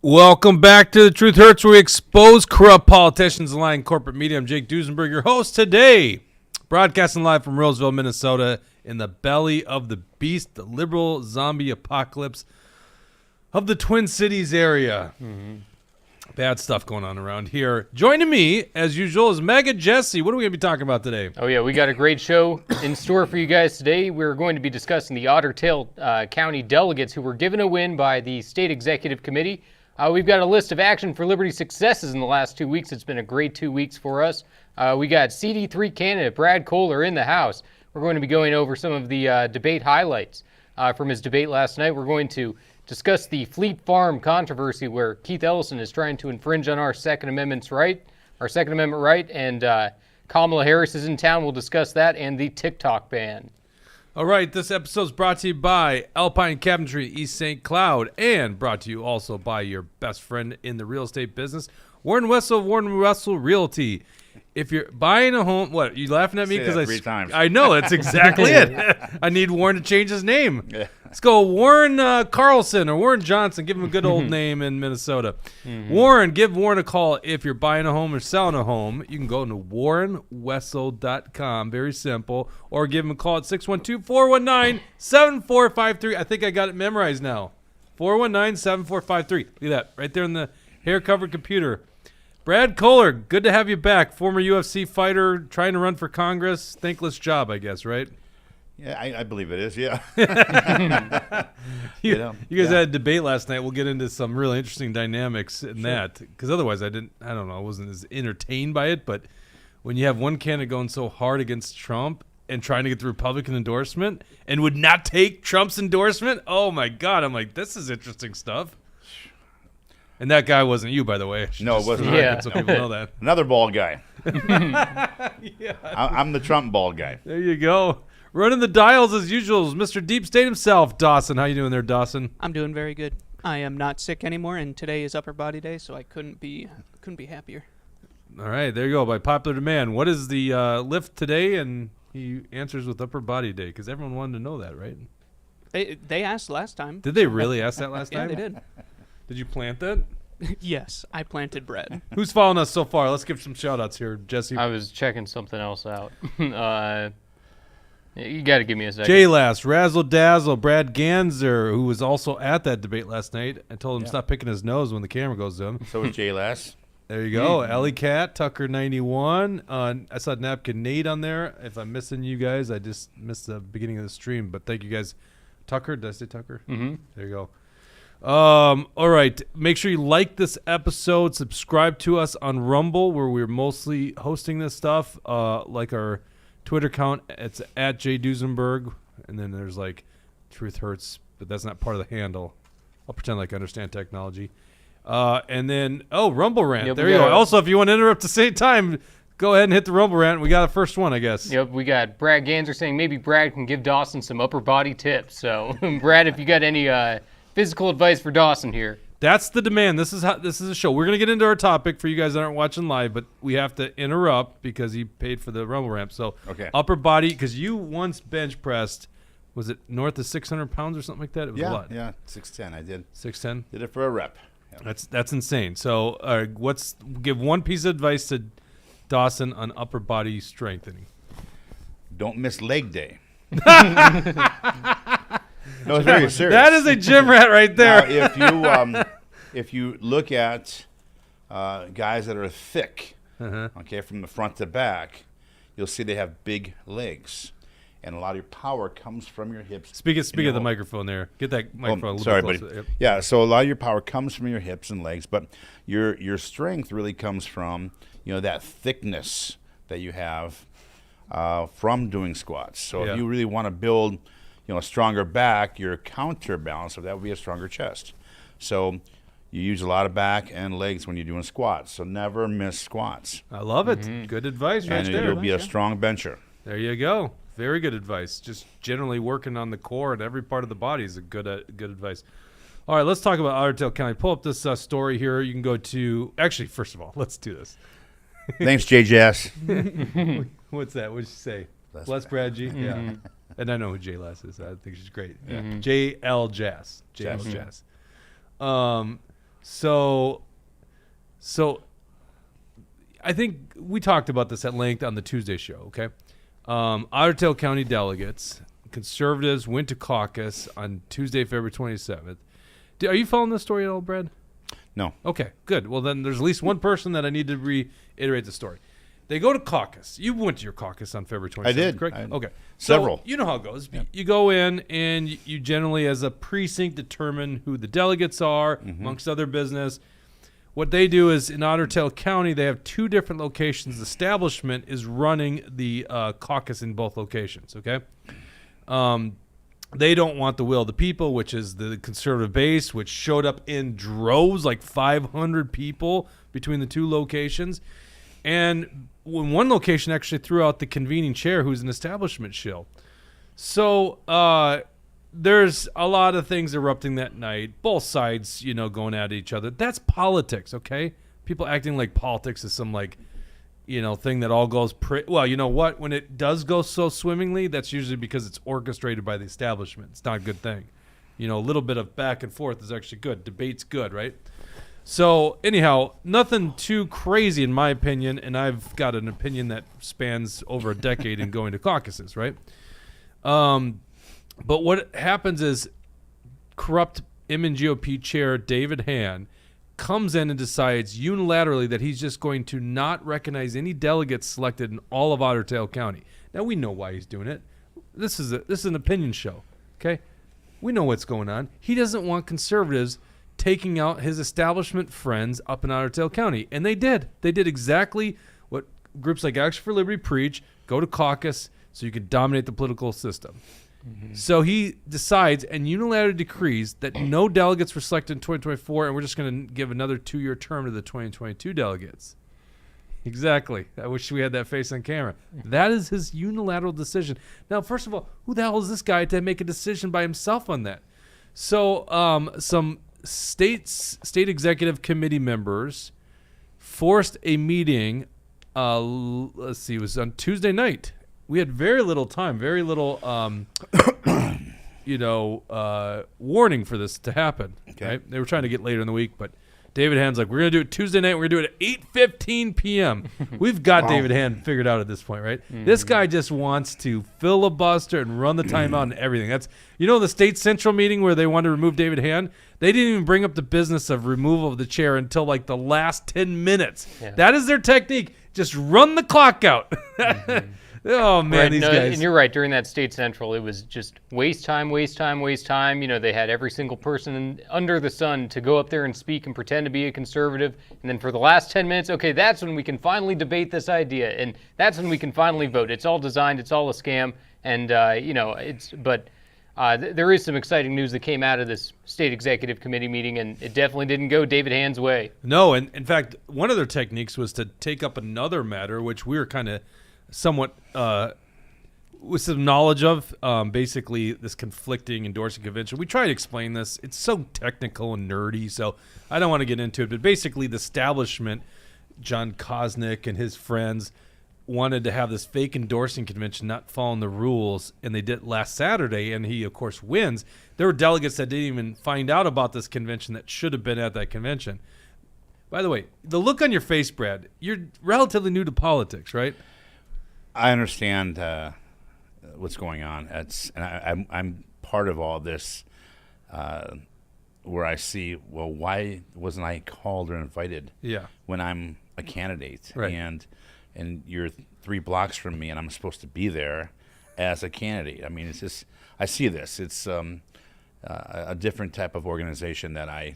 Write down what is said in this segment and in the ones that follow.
Welcome back to The Truth Hurts, where we expose corrupt politicians and lying corporate media. I'm Jake Duesenberg, your host today, broadcasting live from Roseville, Minnesota, in the belly of the beast, the liberal zombie apocalypse of the Twin Cities area. Bad stuff going on around here. Joining me, as usual, is MAGA Jesse. What are we going to be talking about today? Oh, yeah, we got a great show in store for you guys today. We're going to be discussing the Otter Tail County delegates who were given a win by the State Executive Committee. We've got a list of Action for Liberty successes in the last 2 weeks. It's been a great 2 weeks for us. We got CD3 candidate Brad Kohler in the House. We're going to be going over some of the debate highlights from his debate last night. We're going to discuss the Fleet Farm controversy where Keith Ellison is trying to infringe on our Second Amendment right, and Kamala Harris is in town. We'll discuss that and the TikTok ban. All right, this episode is brought to you by Alpine Cabinetry East St. Cloud, and brought to you also by your best friend in the real estate business, Warren Wessel Realty. If you're buying a home, what, you laughing at me? Because 3 times. I know, that's exactly it. I need Warren to change his name. Yeah. Let's go Warren Carlson or Warren Johnson. Give him a good old name in Minnesota. Warren, give Warren a call if you're buying a home or selling a home. You can go to warrenwessel.com. Very simple. Or give him a call at 612-419-7453. I think I got it memorized now. 419-7453. Look at that. Right there in the hair-covered computer. Brad Kohler, good to have you back. Former UFC fighter, trying to run for Congress. Thankless job, I guess, right? Yeah, I believe it is, yeah. You guys had a debate last night. We'll get into some really interesting dynamics in that. Because otherwise, I wasn't as entertained by it. But when you have one candidate going so hard against Trump and trying to get the Republican endorsement and would not take Trump's endorsement, oh my God, I'm like, this is interesting stuff. And that guy wasn't you, by the way. No, it wasn't. Yeah. So people know that. Another bald guy. Yeah. I'm the Trump bald guy. There you go. Running the dials as usual is Mr. Deep State himself, Dawson. How you doing there, Dawson? I'm doing very good. I am not sick anymore, and today is upper body day, so I couldn't be happier. All right, there you go. By popular demand, what is the lift today? And he answers with upper body day because everyone wanted to know that, right? They asked last time. Did they really ask that last time? Yeah, they did. Did you plant that? Yes, I planted bread. Who's following us so far? Let's give some shout-outs here, Jesse. I was checking something else out. You got to give me a second. J-Lass, Razzle Dazzle, Brad Ganzer, who was also at that debate last night. I told him stop picking his nose when the camera goes to him. So was J-Lass. There you go. Ellie Cat, Tucker 91. I saw Napkin Nate on there. If I'm missing you guys, I just missed the beginning of the stream. But thank you guys. Tucker, did I say Tucker? Mm-hmm. There you go. All right. Make sure you like this episode. Subscribe to us on Rumble, where we're mostly hosting this stuff. Like our Twitter account, it's at J Duesenberg, and then there's like Truth Hurts, but that's not part of the handle. I'll pretend like I understand technology. And then Rumble rant. Yep, there you go. Also, if you want to interrupt at the same time, go ahead and hit the Rumble rant. We got the first one, I guess. Yep, we got Brad Ganzer saying maybe Brad can give Dawson some upper body tips. So, Brad, if you got any physical advice for Dawson here. That's the demand. This is a show. We're going to get into our topic for you guys that aren't watching live, but we have to interrupt because he paid for the Rumble ramp. So upper body, because you once bench pressed, was it north of 600 pounds or something like that? It was a lot. Yeah, 610 I did. 610? Did it for a rep. Yeah. That's insane. So give one piece of advice to Dawson on upper body strengthening. Don't miss leg day. No, it's very serious. That is a gym rat right there. Now, if you look at guys that are thick, okay, from the front to back, you'll see they have big legs, and a lot of your power comes from your hips. Speak of the microphone there. Get that microphone a little bit closer. Buddy. Yeah, so a lot of your power comes from your hips and legs, but your strength really comes from that thickness that you have from doing squats. So if you really want to build a stronger back, your counterbalance of that would be a stronger chest. So you use a lot of back and legs when you're doing squats. So never miss squats. I love it. Mm-hmm. Good advice right there. And you'll be a strong bencher. There you go. Very good advice. Just generally working on the core and every part of the body is a good advice. All right, let's talk about Otter Tail County. Pull up this story here. You can go to – actually, first of all, let's do this. Thanks, JJS. What's that? What'd you say? Bless Brad G? Mm-hmm. Yeah. And I know who J Lass is. I think she's great. Yeah. JL Jazz. JL Jazz. So I think we talked about this at length on the Tuesday show, okay? Otter Tail County delegates, conservatives, went to caucus on Tuesday, February 27th. Are you following this story at all, Brad? No. Okay, good. Well, then there's at least one person that I need to reiterate the story. They go to caucus. You went to your caucus on February 27th, I did. correct? I- Okay. Several. So you know how it goes. You go in and you generally, as a precinct, determine who the delegates are, amongst other business. What they do is in Otter Tail County, they have two different locations. The establishment is running the caucus in both locations, okay? They don't want the will of the people, which is the conservative base, which showed up in droves, like 500 people between the two locations. And when one location actually threw out the convening chair, who's an establishment shill. So there's a lot of things erupting that night, both sides, going at each other. That's politics, okay? People acting like politics is some thing that all goes well, you know what? When it does go so swimmingly, that's usually because it's orchestrated by the establishment. It's not a good thing. A little bit of back and forth is actually good. Debate's good, right? So anyhow, nothing too crazy in my opinion, and I've got an opinion that spans over a decade in going to caucuses, right? But what happens is corrupt MNGOP chair David Hand comes in and decides unilaterally that he's just going to not recognize any delegates selected in all of Otter Tail County. Now we know why he's doing it. This is an opinion show, okay? We know what's going on. He doesn't want conservatives taking out his establishment friends up in Otter Tail County, and they did. They did exactly what groups like Action for Liberty preach: go to caucus so you can dominate the political system. So he decides and unilaterally decrees that no delegates were selected in 2024, and we're just going to give another 2-year term to the 2022 delegates. Exactly. I wish we had that face on camera. That is his unilateral decision. Now, first of all, who the hell is this guy to make a decision by himself on that? So some state executive committee members forced a meeting. Let's see, it was on Tuesday night. We had very little time, very little, warning for this to happen. Okay. Right? They were trying to get later in the week, but David Hand's like, we're going to do it Tuesday night. We're going to do it at 8:15 p.m. We've got David Hand figured out at this point, right? This guy just wants to filibuster and run the timeout and everything. That's, the state central meeting where they wanted to remove David Hand, they didn't even bring up the business of removal of the chair until like the last 10 minutes. Yeah. That is their technique. Just run the clock out. Oh, man, right, these guys. And you're right. During that state central, it was just waste time. They had every single person under the sun to go up there and speak and pretend to be a conservative. And then for the last 10 minutes, okay, that's when we can finally debate this idea. And that's when we can finally vote. It's all designed. It's all a scam. And, there is some exciting news that came out of this state executive committee meeting, and it definitely didn't go David Hand's way. No, and in fact, one of their techniques was to take up another matter, which we were kind of somewhat with some knowledge of, basically this conflicting endorsing convention. We try to explain this. It's so technical and nerdy, so I don't want to get into it. But basically, the establishment, John Kosnick and his friends, wanted to have this fake endorsing convention, not following the rules, and they did last Saturday, and he, of course, wins. There were delegates that didn't even find out about this convention that should have been at that convention. By the way, the look on your face, Brad, you're relatively new to politics, right? I understand what's going on. I'm part of all this, where I see, well, why wasn't I called or invited? Yeah. When I'm a candidate, right. and you're 3 blocks from me, and I'm supposed to be there as a candidate. I mean, it's just, I see this. It's a different type of organization that I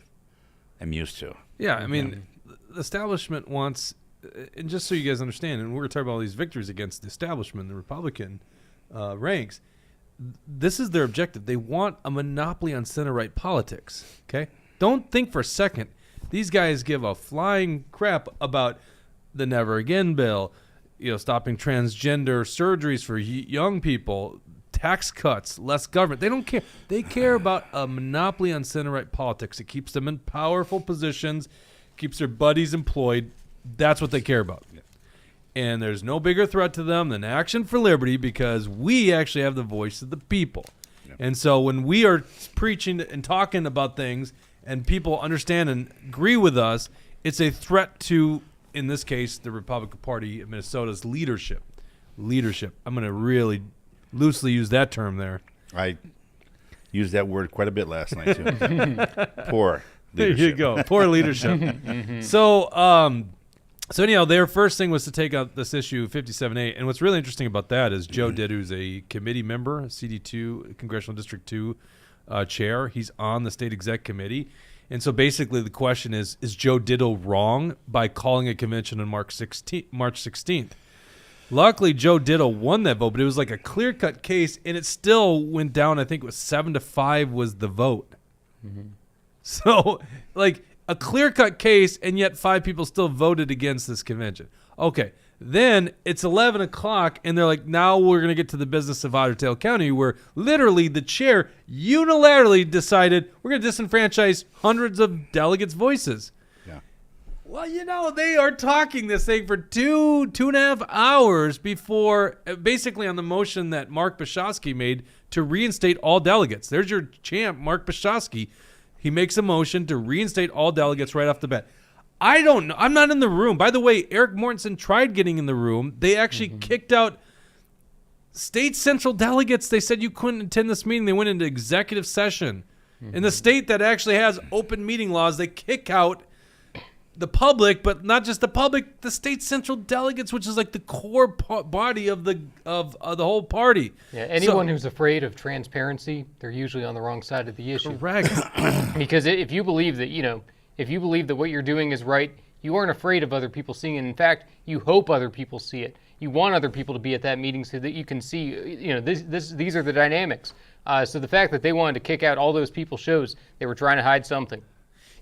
am used to. Yeah, I mean, the establishment wants. And just so you guys understand, and we're going to talk about all these victories against the establishment, the Republican ranks, this is their objective. They want a monopoly on center-right politics, okay? Don't think for a second. These guys give a flying crap about the Never Again bill, stopping transgender surgeries for young people, tax cuts, less government. They don't care. They care about a monopoly on center-right politics. It keeps them in powerful positions, keeps their buddies employed. That's what they care about. Yeah. And there's no bigger threat to them than Action for Liberty, because we actually have the voice of the people. Yeah. And so when we are preaching and talking about things and people understand and agree with us, it's a threat to, in this case, the Republican Party of Minnesota's leadership. Leadership. I'm going to really loosely use that term there. I used that word quite a bit last night, too. Poor leadership. There you go. Poor leadership. So anyhow, their first thing was to take out this issue 57A. And what's really interesting about that is Joe Ditt, who's a committee member, CD2, Congressional District 2 chair. He's on the state exec committee. And so basically the question is Joe Diddle wrong by calling a convention on March 16th? Luckily, Joe Diddle won that vote, but it was like a clear-cut case, and it still went down. I think it was 7-5 was the vote. Mm-hmm. So, like, a clear-cut case, and yet 5 people still voted against this convention. Okay, then it's 11 o'clock, and they're like, now we're going to get to the business of Otter Tail County, where literally the chair unilaterally decided we're going to disenfranchise hundreds of delegates' voices. Well, they are talking this thing for 2.5 hours before, basically on the motion that Mark Bashosky made to reinstate all delegates. There's your champ, Mark Bashosky. He makes a motion to reinstate all delegates right off the bat. I don't know. I'm not in the room. By the way, Eric Mortensen tried getting in the room. They actually kicked out state central delegates. They said you couldn't attend this meeting. They went into executive session. In the state that actually has open meeting laws, they kick out the public, but not just the public, the state central delegates, which is like the core body of the whole party. Yeah, anyone who's afraid of transparency, they're usually on the wrong side of the issue. Correct. Because if you believe that what you're doing is right, you aren't afraid of other people seeing it. In fact, you hope other people see it. You want other people to be at that meeting so that you can see, these are the dynamics. So the fact that they wanted to kick out all those people shows they were trying to hide something.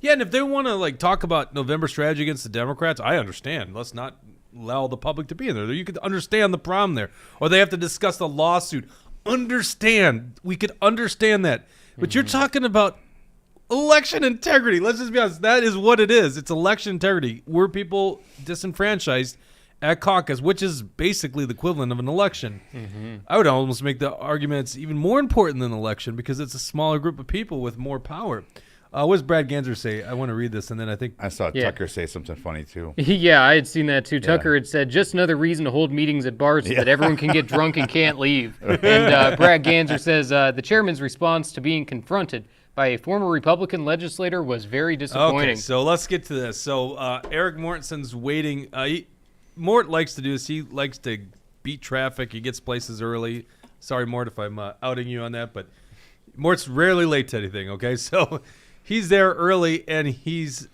Yeah, and if they want to talk about November strategy against the Democrats, I understand. Let's not allow the public to be in there. You could understand the problem there. Or they have to discuss the lawsuit. We could understand that. But you're talking about election integrity. Let's just be honest. That is what it is. It's election integrity. Were people disenfranchised at caucus, which is basically the equivalent of an election. I would almost make the argument it's even more important than an election because it's a smaller group of people with more power. What does Brad Ganser say? I want to read this, and then I think I saw Tucker say something funny, too. Yeah, I had seen that, too. Tucker had said, just another reason to hold meetings at bars so that everyone can get drunk and can't leave. And Brad Ganser says, the chairman's response to being confronted by a former Republican legislator was very disappointing. Okay, so let's get to this. So Eric Mortensen's waiting. Mort likes to do this. He likes to beat traffic. He gets places early. Sorry, Mort, if I'm outing you on that, but Mort's rarely late to anything, okay? So he's there early, and he's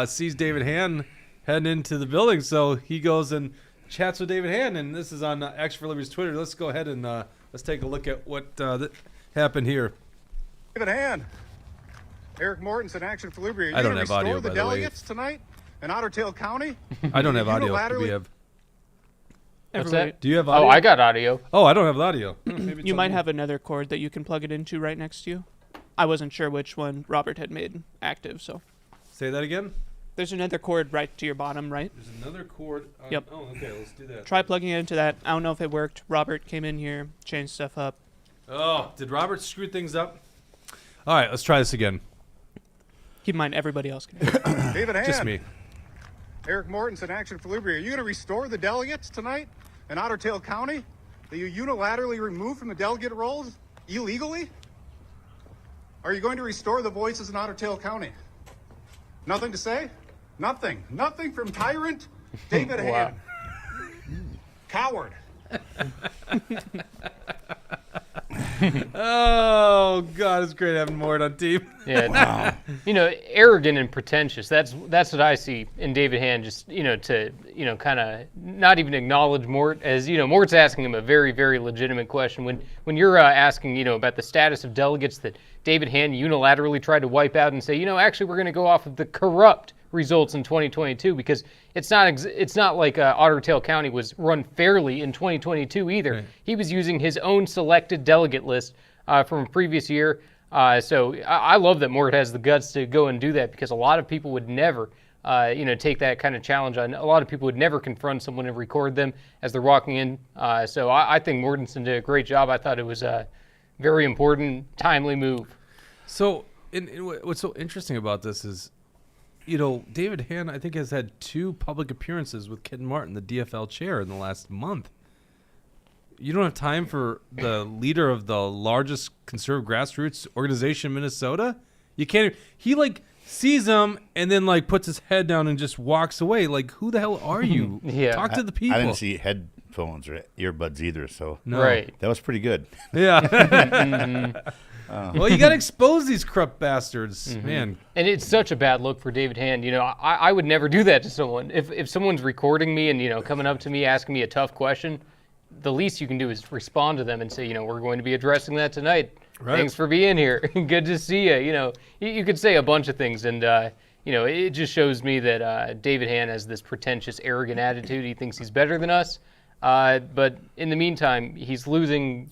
sees David Hand heading into the building, so he goes and chats with David Hand, and this is on Action for Liberty's Twitter. Let's go ahead and let's take a look at what happened here. David Hand, Eric Mortensen, Action for Liberty. I don't have audio, the by the way. delegates tonight in Otter Tail County? I don't have audio. Do we have? What's that? Do you have audio? Oh, I got audio. Oh, I don't have the audio. Maybe You might have another cord that you can plug it into right next to you. I wasn't sure which one Robert had made active, so. Say that again? There's another cord right to your bottom, right? There's another cord. Yep. Oh, okay. Let's do that. Try plugging it into that. I don't know if it worked. Robert came in here, changed stuff up. Oh, did Robert screw things up? All right, let's try this again. Keep in mind, everybody else can hear it. David Hand, Just me. Eric Mortensen, Action for Liberty. Are you going to restore the delegates tonight in Otter Tail County that you unilaterally removed from the delegate rolls illegally? Are you going to restore the voices in Otter Tail County? Nothing to say? Nothing. Nothing from tyrant David Hand. Coward. Oh God, it's great having Mort on team. Yeah, wow. Arrogant and pretentious. That's what I see in David Hand. Just to kind of not even acknowledge Mort as Mort's asking him a very, very legitimate question. When you're asking about the status of delegates that David Hand unilaterally tried to wipe out and say actually we're going to go off of the corrupt results in 2022 because it's not like Otter Tail County was run fairly in 2022 either. Right. He was using his own selected delegate list from a previous year. So I love that Mort has the guts to go and do that because a lot of people would never take that kind of challenge on. A lot of people would never confront someone and record them as they're walking in. So I think Mortensen did a great job. I thought it was a very important, timely move. So what's so interesting about this is, David Hand, I think, has had 2 public appearances with Ken Martin, the DFL chair, in the last month. You don't have time for the leader of the largest conservative grassroots organization in Minnesota? You can't. He sees him and then puts his head down and just walks away. Who the hell are you? Yeah. Talk to the people. I didn't see headphones or earbuds either, so Right. that was pretty good. Yeah. Well, you got to expose these corrupt bastards, man. And it's such a bad look for David Hand. I would never do that to someone. If someone's recording me and, coming up to me, asking me a tough question, the least you can do is respond to them and say, we're going to be addressing that tonight. Right. Thanks for being here. Good to see you. You could say a bunch of things. And, it just shows me that David Hand has this pretentious, arrogant attitude. He thinks he's better than us. But in the meantime, he's losing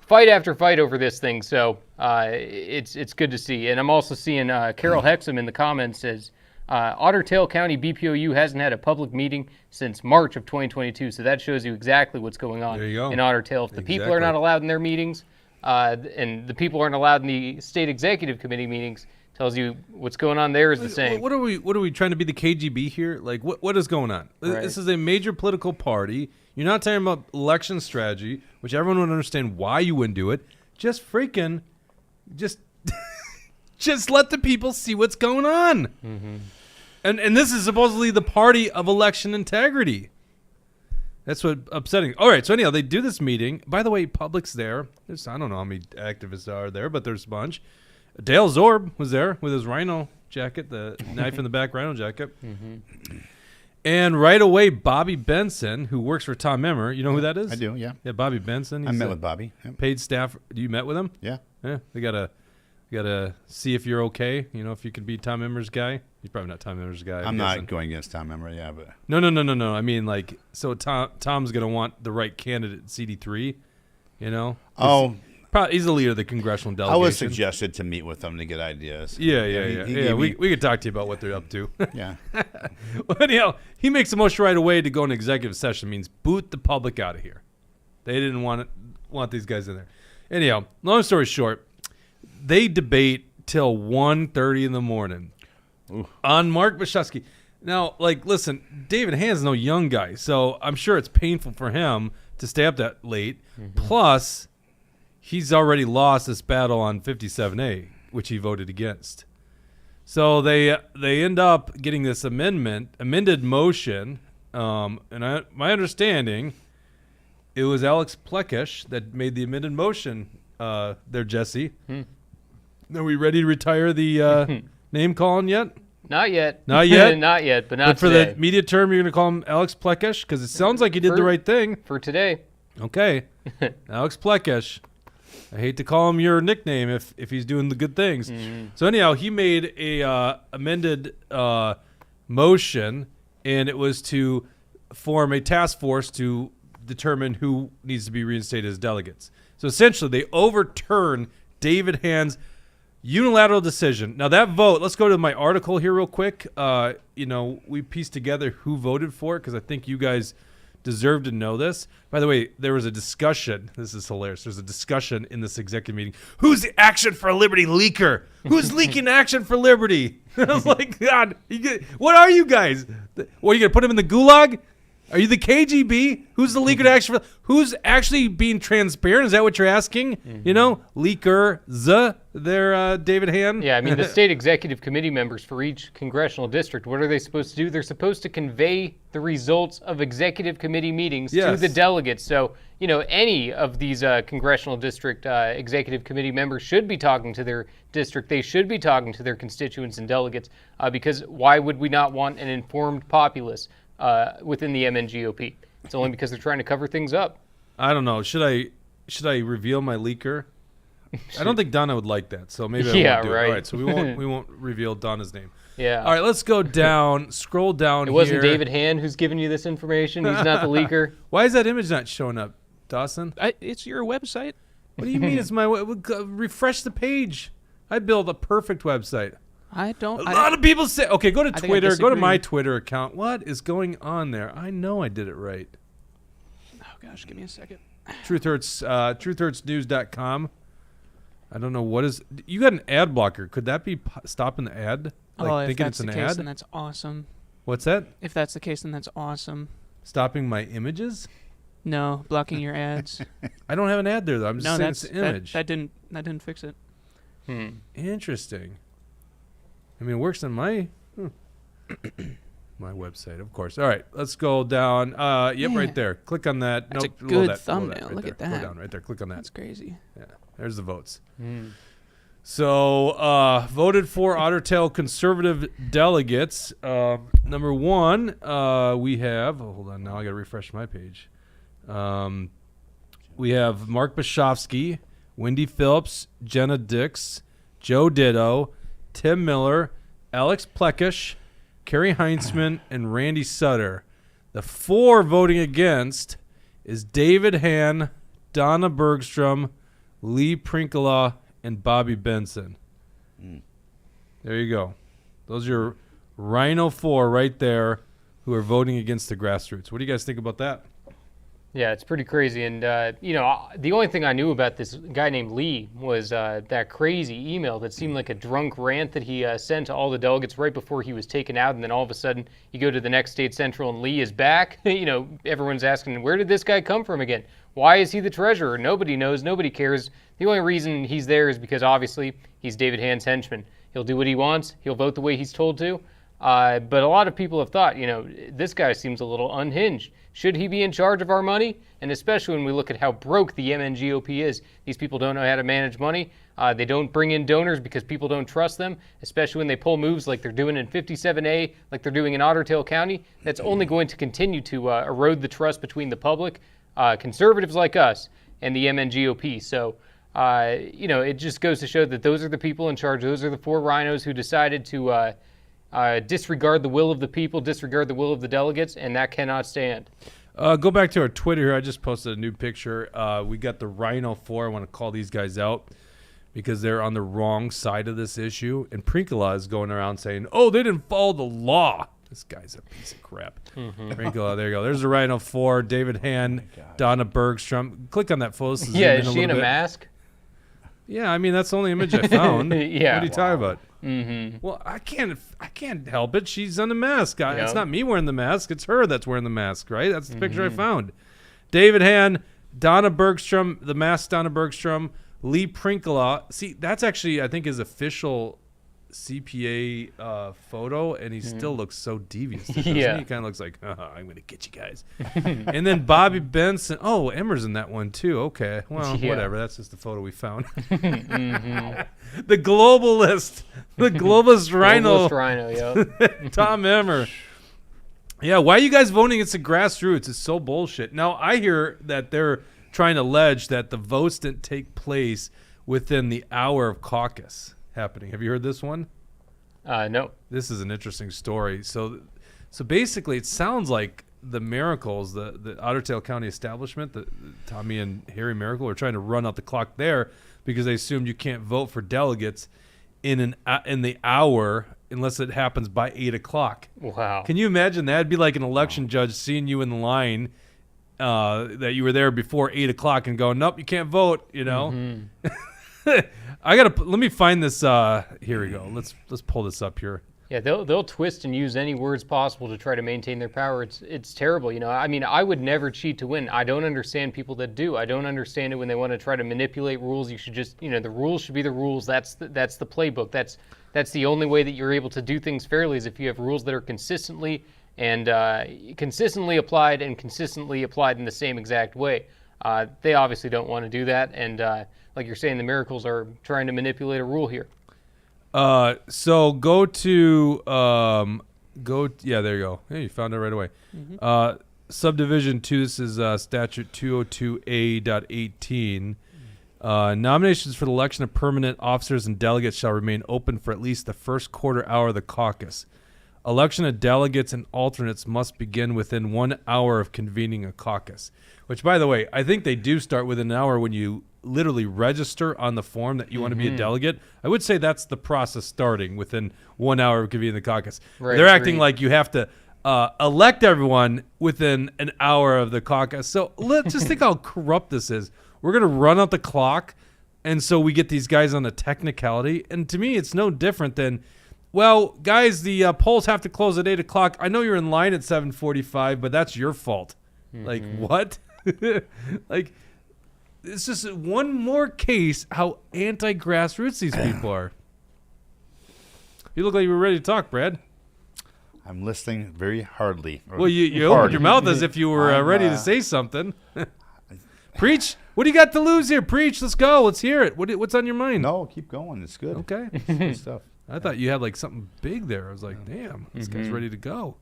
fight after fight over this thing. So it's good to see. And I'm also seeing Carol Hexam in the comments says, Otter Tail County BPOU hasn't had a public meeting since March of 2022. So that shows you exactly what's going on in Otter Tail. If the people are not allowed in their meetings and the people aren't allowed in the state executive committee meetings, tells you what's going on there is the same. What are we trying to be the KGB here? What is going on? Right. This is a major political party. You're not talking about election strategy, which everyone would understand why you wouldn't do it. Just just let the people see what's going on. Mm-hmm. And this is supposedly the party of election integrity. That's what upsetting. All right, so anyhow, they do this meeting. By the way, public's there. I don't know how many activists are there, but there's a bunch. Dale Zorb was there with his rhino jacket, the knife in the back rhino jacket. Mm-hmm. And right away, Bobby Benson, who works for Tom Emmer. You know who that is? I do, yeah. Yeah, Bobby Benson. I met with Bobby. Yep. Paid staff. You met with him? Yeah. Yeah. They gotta see if you're okay. If you could be Tom Emmer's guy. He's probably not Tom Emmer's guy. I'm not going against Tom Emmer, yeah, but No. I mean, so Tom's gonna want the right candidate at CD3. Oh. He's the leader of the congressional delegation. I was suggested to meet with them to get ideas. Yeah. We could talk to you about what they're up to. Yeah. Well, anyhow, he makes the motion right away to go in executive session. Means boot the public out of here. They didn't want these guys in there. Anyhow, long story short, they debate till 1:30 in the morning on Mark Bashevsky. Now, listen, David Hand's no young guy, so I'm sure it's painful for him to stay up that late. Mm-hmm. Plus, he's already lost this battle on 57A, which he voted against. So they end up getting this amended motion, and my understanding, it was Alex Plekish that made the amended motion there, Jesse. Are we ready to retire the name calling yet? Not yet. Not yet? Not yet, but not But for today. the media term, you're going to call him Alex Plekish? Because it sounds like he did the right thing. For today. Okay. Alex Plekish. I hate to call him your nickname if he's doing the good things. Mm-hmm. So anyhow, he made a amended motion, and it was to form a task force to determine who needs to be reinstated as delegates. So essentially, they overturn David Hand's unilateral decision. Now that vote, let's go to my article here real quick. We pieced together who voted for it because I think you guys deserve to know this. By the way, there was a discussion. This is hilarious. There's a discussion in this executive meeting. Who's the Action for Liberty leaker? Who's leaking Action for Liberty? I was like, God, what are you guys? What, are you going to put him in the gulag? Are you the KGB? Who's the leaker to Action for? Who's actually being transparent? Is that what you're asking? Mm-hmm. Leakers, there, David Hand? Yeah, I mean, the state executive committee members for each congressional district, what are they supposed to do? They're supposed to convey the results of executive committee meetings to the delegates. So, any of these congressional district executive committee members should be talking to their district. They should be talking to their constituents and delegates because why would we not want an informed populace within the MNGOP? It's only because they're trying to cover things up. I don't know. Should I reveal my leaker? I don't think Donna would like that, so maybe I won't do it. All right, so we won't reveal Donna's name. Yeah. All right, let's go down. Scroll down. It wasn't David Hand who's giving you this information. He's not the leaker. Why is that image not showing up, Dawson? It's your website. What do you mean? It's my refresh the page. I build a perfect website. I don't. A lot of people say, okay, go to I Twitter. Go to disagree. my Twitter account. What is going on there? I know I did it right. Oh gosh, give me a second. Truth Hurts, truthhurtsnews.com. I don't know what is. You got an ad blocker. Could that be stopping the ad? If thinking that's it's the an case, ad? then that's awesome. What's that? If that's the case, then that's awesome. Stopping my images? No, blocking your ads. I don't have an ad there though. I'm just No, saying that's it's an image. that didn't fix it. Interesting. I mean, it works on my my website, of course. All right, let's go down. Yep, right there. Click on that. That's a below good below thumbnail. right Look there. at that. Go down right there. Click on that. That's crazy. Yeah, there's the votes. So, voted for Otter Tail conservative delegates. Number one, we have. Oh, hold on, now I got to refresh my page. We have Mark Bashofsky, Wendy Phillips, Jenna Dix, Joe Ditto, Tim Miller, Alex Plekish, Kerry Heinzman, and Randy Sutter. The 4 voting against is David Hann, Donna Bergstrom, Lee Prinkola, and Bobby Benson. There you go. Those are your Rhino 4 right there who are voting against the grassroots. What do you guys think about that? Yeah, it's pretty crazy. And, the only thing I knew about this guy named Lee was that crazy email that seemed like a drunk rant that he sent to all the delegates right before he was taken out. And then all of a sudden, you go to the next state central and Lee is back. Everyone's asking, where did this guy come from again? Why is he the treasurer? Nobody knows. Nobody cares. The only reason he's there is because, obviously, he's David Hand's henchman. He'll do what he wants. He'll vote the way he's told to. But a lot of people have thought, this guy seems a little unhinged. Should he be in charge of our money? And especially when we look at how broke the MNGOP is. These people don't know how to manage money. They don't bring in donors because people don't trust them, especially when they pull moves like they're doing in 57A, like they're doing in Otter Tail County. That's only going to continue to erode the trust between the public, conservatives like us, and the MNGOP. So, it just goes to show that those are the people in charge. Those are the 4 rhinos who decided to disregard the will of the people, disregard the will of the delegates, and that cannot stand. Go back to our Twitter here. I just posted a new picture. We got the Rhino 4. I want to call these guys out because they're on the wrong side of this issue. And Prinkola is going around saying, oh, they didn't follow the law. This guy's a piece of crap. Prinkola, there you go. There's the Rhino 4. David Hann, Donna Bergstrom. Click on that photo. Yeah, is she in a mask? Yeah, I mean, that's the only image I found. Yeah. What are you talking about? Mm-hmm. Well, I can't help it. She's on the mask. It's not me wearing the mask. It's her that's wearing the mask, right? That's the picture I found. David Hann, Donna Bergstrom, the masked Donna Bergstrom, Lee Prinkola. See, that's actually, I think, his official CPA photo, and he still looks so devious. Yeah. He kind of looks like, I'm going to get you guys. And then Bobby Benson. Oh, Emmer's in that one, too. Okay. Well, whatever. That's just the photo we found. The globalist. The globalist rhino. Globalist rhino, yep. Tom Emmer. Yeah, why are you guys voting against the grassroots? It's so bullshit. Now, I hear that they're trying to allege that the votes didn't take place within the hour of caucus happening. Have you heard this one? No. This is an interesting story. So basically, it sounds like the Miracles, the Otter Tail County establishment, the Tommy and Harry Miracle, are trying to run out the clock there because they assumed you can't vote for delegates in the hour unless it happens by 8 o'clock. Wow. Can you imagine that? It'd be like an election judge seeing you in the line that you were there before 8 o'clock and going, nope, you can't vote. Let me find this. Here we go. Let's pull this up here. Yeah, they'll twist and use any words possible to try to maintain their power. It's terrible. I mean, I would never cheat to win. I don't understand people that do. I don't understand it when they want to try to manipulate rules. You should just, the rules should be the rules. That's the playbook. That's the only way that you're able to do things fairly is if you have rules that are consistently applied and consistently applied in the same exact way. They obviously don't want to do that, and like you're saying, the Miracles are trying to manipulate a rule here. So go to yeah, there you go. Hey, you found it right away. Subdivision 2, this is statute 202A.18. Nominations for the election of permanent officers and delegates shall remain open for at least the first quarter hour of the caucus. Election of delegates and alternates must begin within 1 hour of convening a caucus. Which, by the way, I think they do start within an hour when you literally register on the form that you want to be a delegate. I would say that's the process starting within 1 hour of convening the caucus. Right, they're acting like you have to elect everyone within an hour of the caucus. So let's just think how corrupt this is. We're going to run out the clock, And so we get these guys on a technicality. And to me, it's no different than, well, guys, the polls have to close at 8 o'clock. I know you're in line at 7:45, but that's your fault. Like, what? Like, it's just one more case how anti-grassroots these people are. You look like you were ready to talk, Brad. I'm listening very hardly. Well, you opened your mouth as if you were ready to say something. Preach. What do you got to lose here? Preach. Let's go. Let's hear it. What's on your mind? No, keep going. It's good. Okay. It's good stuff. I thought you had like something big there. I was like, damn, this guy's ready to go.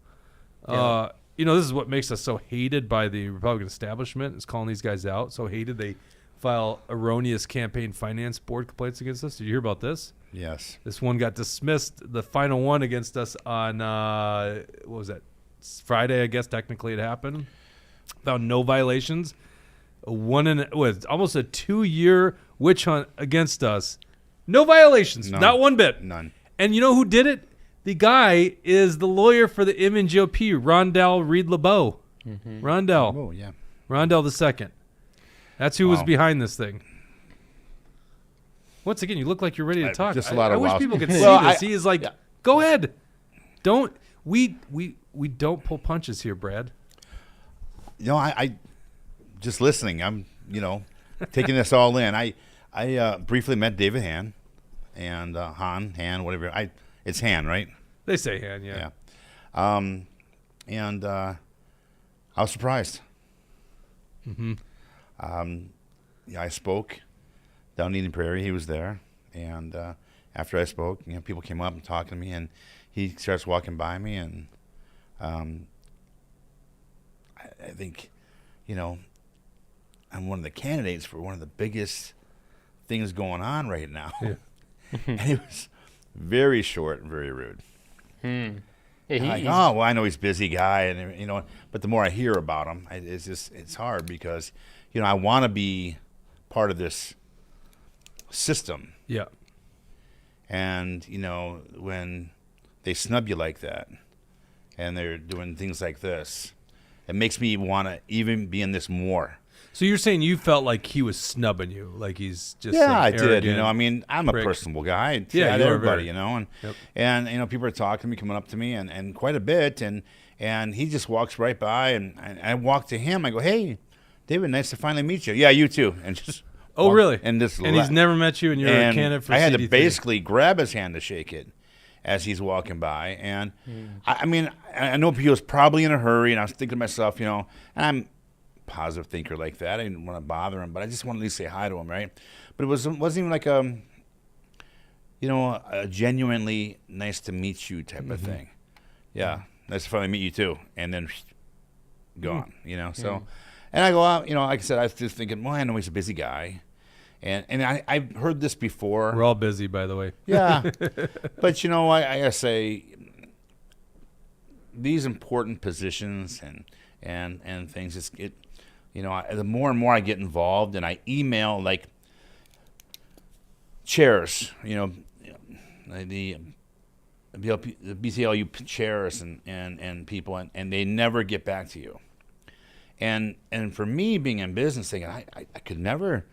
Yeah. This is what makes us so hated by the Republican establishment, is calling these guys out. So hated they file erroneous campaign finance board complaints against us. Did you hear about this? Yes. This one got dismissed, the final one against us on, what was that, Friday, I guess technically it happened. Found no violations. Almost a 2-year witch hunt against us. No violations. None. Not one bit. None. And you know who did it? The guy is the lawyer for the MNGOP, Rondell Reed-LeBeau. Rondell. Oh, yeah. Rondell the second. That's who was Wow. behind this thing. Once again, you look like you're ready to talk. just a lot I of wish wows. people could see Well, this. He is like, go ahead. Don't we don't pull punches here, Brad. I just listening. I'm, taking this all in. I briefly met David Han and Han, whatever. It's Han, right? They say Han, yeah. And I was surprised. I spoke down in Eden Prairie. He was there, and after I spoke, people came up and talked to me, and he starts walking by me, and I think, I'm one of the candidates for one of the biggest things going on right now. Yeah. And it was very short and very rude. Yeah, I know he's a busy guy, and but the more I hear about him, it's hard because, I want to be part of this system. Yeah. And, when they snub you like that and they're doing things like this, it makes me want to even be in this more. So you're saying you felt like he was snubbing you, like he's just I some did. arrogant I'm a prick. personable guy. Yeah, you are everybody, very. and people are talking to me, coming up to me, and quite a bit, and he just walks right by, and I walk to him. I go, "Hey, David, nice to finally meet you." Yeah, you too. And just Really? And he's never met you, and you're a candidate for I had CD3. to basically grab his hand to shake it as he's walking by, and I know he was probably in a hurry, and I was thinking to myself, and I'm positive thinker like that. I didn't want to bother him, but I just wanted to at least say hi to him, right? But it wasn't even like a genuinely nice to meet you type of thing. Yeah, nice to finally meet you too, and then gone. So, and I go out. Like I said, I was just thinking, well, I know he's a busy guy, and I've heard this before. We're all busy, by the way. Yeah, but I gotta say, these important positions and things, the more and more I get involved, and I email like chairs, the BCLU chairs and people, and they never get back to you. And for me, being in business, thinking I could never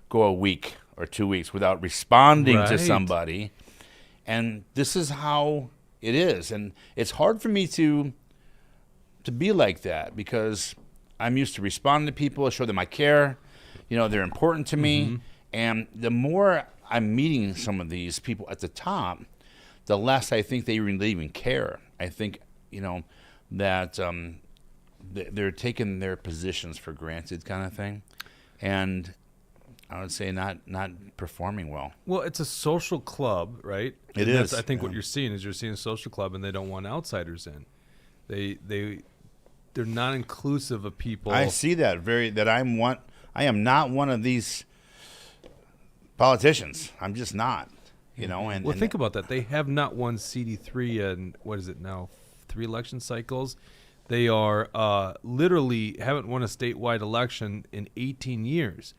go a week or 2 weeks without responding to somebody, and this is how it is, and it's hard for me to be like that because I'm used to responding to people, show them I care, they're important to me, and the more I'm meeting some of these people at the top, the less I think they really even care. I think, that they're taking their positions for granted kind of thing, and I would say not performing well. Well, it's a social club, right? It And is. I think what you're seeing is you're seeing a social club, and they don't want outsiders in. They're not inclusive of people. I see that I am not one of these politicians. I'm just not, And Well, think about that. They have not won CD3 in, what is it now, 3 election cycles. They are literally haven't won a statewide election in 18 years.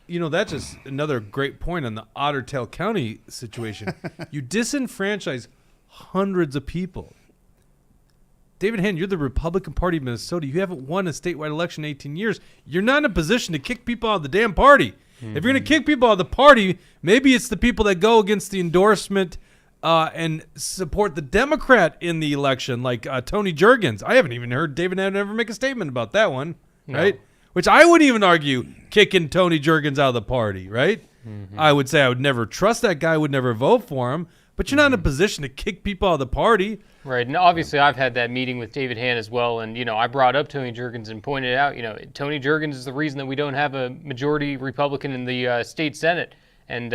That's just another great point on the Otter Tail County situation. You disenfranchise hundreds of people. David Hand, you're the Republican Party of Minnesota. You haven't won a statewide election in 18 years. You're not in a position to kick people out of the damn party. If you're going to kick people out of the party, maybe it's the people that go against the endorsement and support the Democrat in the election, like Tony Jurgens. I haven't even heard David Hand ever make a statement about that one, right? Which I would even argue kicking Tony Jurgens out of the party, right? I would say I would never trust that guy, would never vote for him, but you're not in a position to kick people out of the party. Right, and obviously I've had that meeting with David Hand as well, and, I brought up Tony Jurgens and pointed out, Tony Jurgens is the reason that we don't have a majority Republican in the state Senate. And,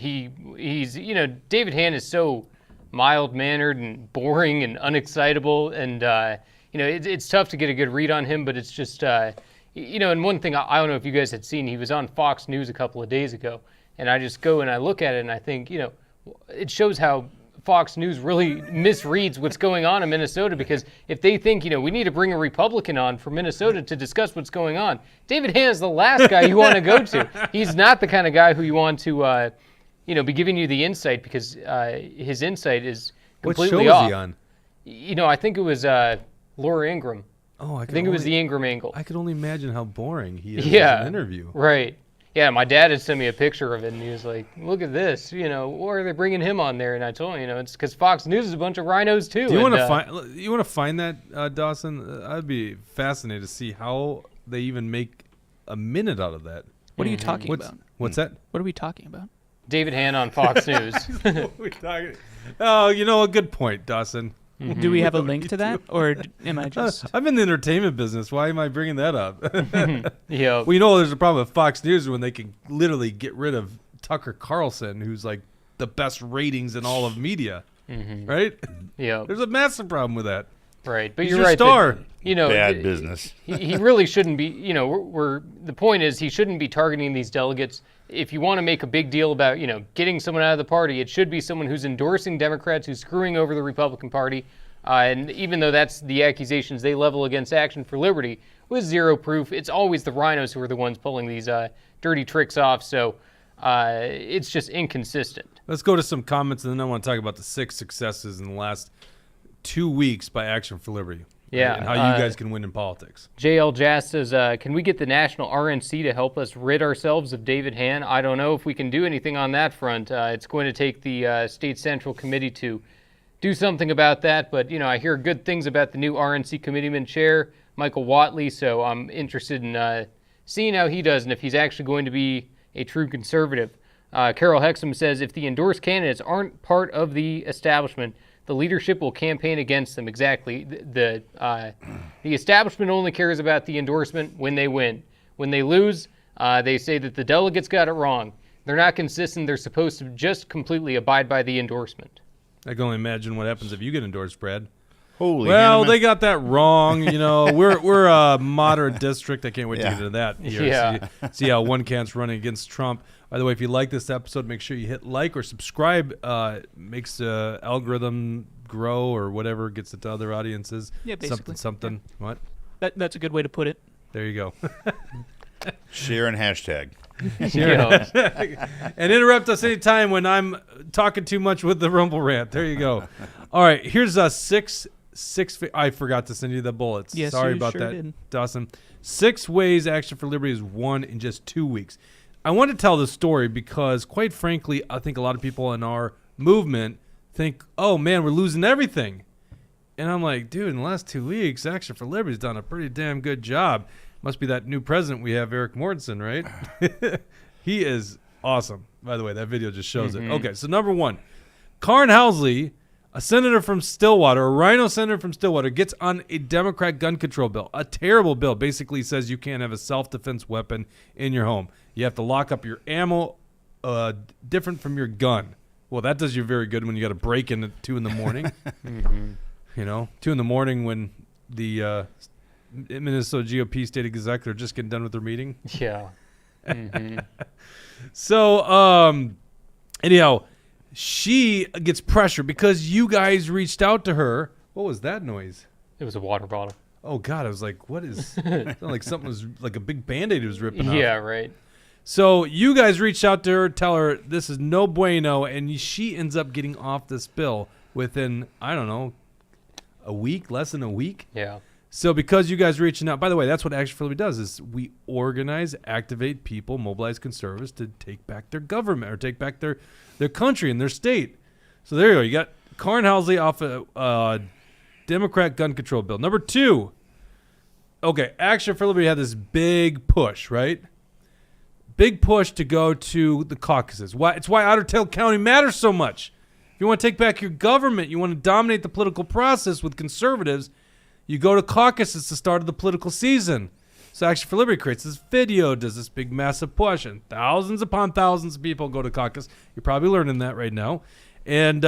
he's David Hand is so mild-mannered and boring and unexcitable, and, it's tough to get a good read on him, but it's just, and one thing, I don't know if you guys had seen, he was on Fox News a couple of days ago, and I just go and I look at it and I think, it shows how Fox News really misreads what's going on in Minnesota, because if they think, we need to bring a Republican on for Minnesota to discuss what's going on, David Hand is the last guy you want to go to. He's not the kind of guy who you want to, be giving you the insight, because his insight is completely off. What show is he on? I think it was Laura Ingraham. Oh, I think it was the Ingram angle. I could only imagine how boring he is as an interview. Right. Yeah, my dad had sent me a picture of it, and he was like, look at this, why are they bringing him on there? And I told him, it's because Fox News is a bunch of rhinos, too. Do you want to find that, Dawson? I'd be fascinated to see how they even make a minute out of that. What are you talking about? What's that? What are we talking about? David Hand on Fox News. What are we talking? Oh, a good point, Dawson. Do we have a link to that, or am I just... I'm in the entertainment business. Why am I bringing that up? Yeah. Well, there's a problem with Fox News when they can literally get rid of Tucker Carlson, who's like the best ratings in all of media, right? Yeah. There's a massive problem with that. Right, but He's you're your right. star. Bad business. He really shouldn't be. The point is he shouldn't be targeting these delegates. If you want to make a big deal about getting someone out of the party, it should be someone who's endorsing Democrats, who's screwing over the Republican Party. And even though that's the accusations they level against Action for Liberty, with zero proof, it's always the rhinos who are the ones pulling these dirty tricks off. So it's just inconsistent. Let's go to some comments, and then I want to talk about the 6 successes in the last 2 weeks by Action for Liberty. Yeah. Right? And how you guys can win in politics. JL Jazz says, can we get the national RNC to help us rid ourselves of David Hand? I don't know if we can do anything on that front. It's going to take the State Central Committee to do something about that. But, I hear good things about the new RNC committeeman chair, Michael Watley, so I'm interested in seeing how he does and if he's actually going to be a true conservative. Carol Hexam says, if the endorsed candidates aren't part of the establishment, the leadership will campaign against them. Exactly. The establishment only cares about the endorsement when they win. When they lose, they say that the delegates got it wrong. They're not consistent. They're supposed to just completely abide by the endorsement. I can only imagine what happens if you get endorsed, Brad. Holy well, Hanneman. They got that wrong. We're a moderate district. I can't wait to get into that here. Yeah. See how one can's running against Trump. By the way, if you like this episode, make sure you hit like or subscribe. Makes the algorithm grow or whatever, gets it to other audiences. Yeah, basically. Something. Yeah. What? That's a good way to put it. There you go. Share and hashtag. And interrupt us anytime when I'm talking too much with the Rumble Rant. There you go. All right, here's a six. I forgot to send you the bullets. Yes, Sorry you about sure that, did. Dawson. 6 ways Action for Liberty has won in just 2 weeks. I want to tell this story because, quite frankly, I think a lot of people in our movement think, oh, man, we're losing everything. And I'm like, dude, in the last 2 weeks, Action for Liberty's done a pretty damn good job. Must be that new president we have, Eric Mortensen, right? He is awesome. By the way, that video just shows it. Okay, so number 1, Karn Housley, a senator from Stillwater, a rhino senator from Stillwater, gets on a Democrat gun control bill. A terrible bill. Basically says you can't have a self-defense weapon in your home. You have to lock up your ammo different from your gun. Well, that does you very good when you got to break in at 2 in the morning. 2 in the morning when the Minnesota GOP state executive are just getting done with their meeting. Yeah. So, anyhow, she gets pressure because you guys reached out to her. What was that noise? It was a water bottle. Oh, God. I was like, what is... like something was... Like a big Band-Aid was ripping off. Yeah, right. So you guys reached out to her, tell her this is no bueno, and she ends up getting off this bill within, I don't know, a week, less than a week. Yeah. So because you guys are reaching out, by the way, that's what Action for Liberty does, is we organize, activate people, mobilize conservatives to take back their government or take back their country and their state. So there you go. You got Cornyn off a Democrat gun control bill. Number 2, okay, Action for Liberty had this big push, right? Big push to go to the caucuses. It's why Otter Tail County matters so much. If you want to take back your government, you want to dominate the political process with conservatives, you go to caucuses at the start of the political season. So Action for Liberty creates this video, does this big massive push, and thousands upon thousands of people go to caucus. You're probably learning that right now. And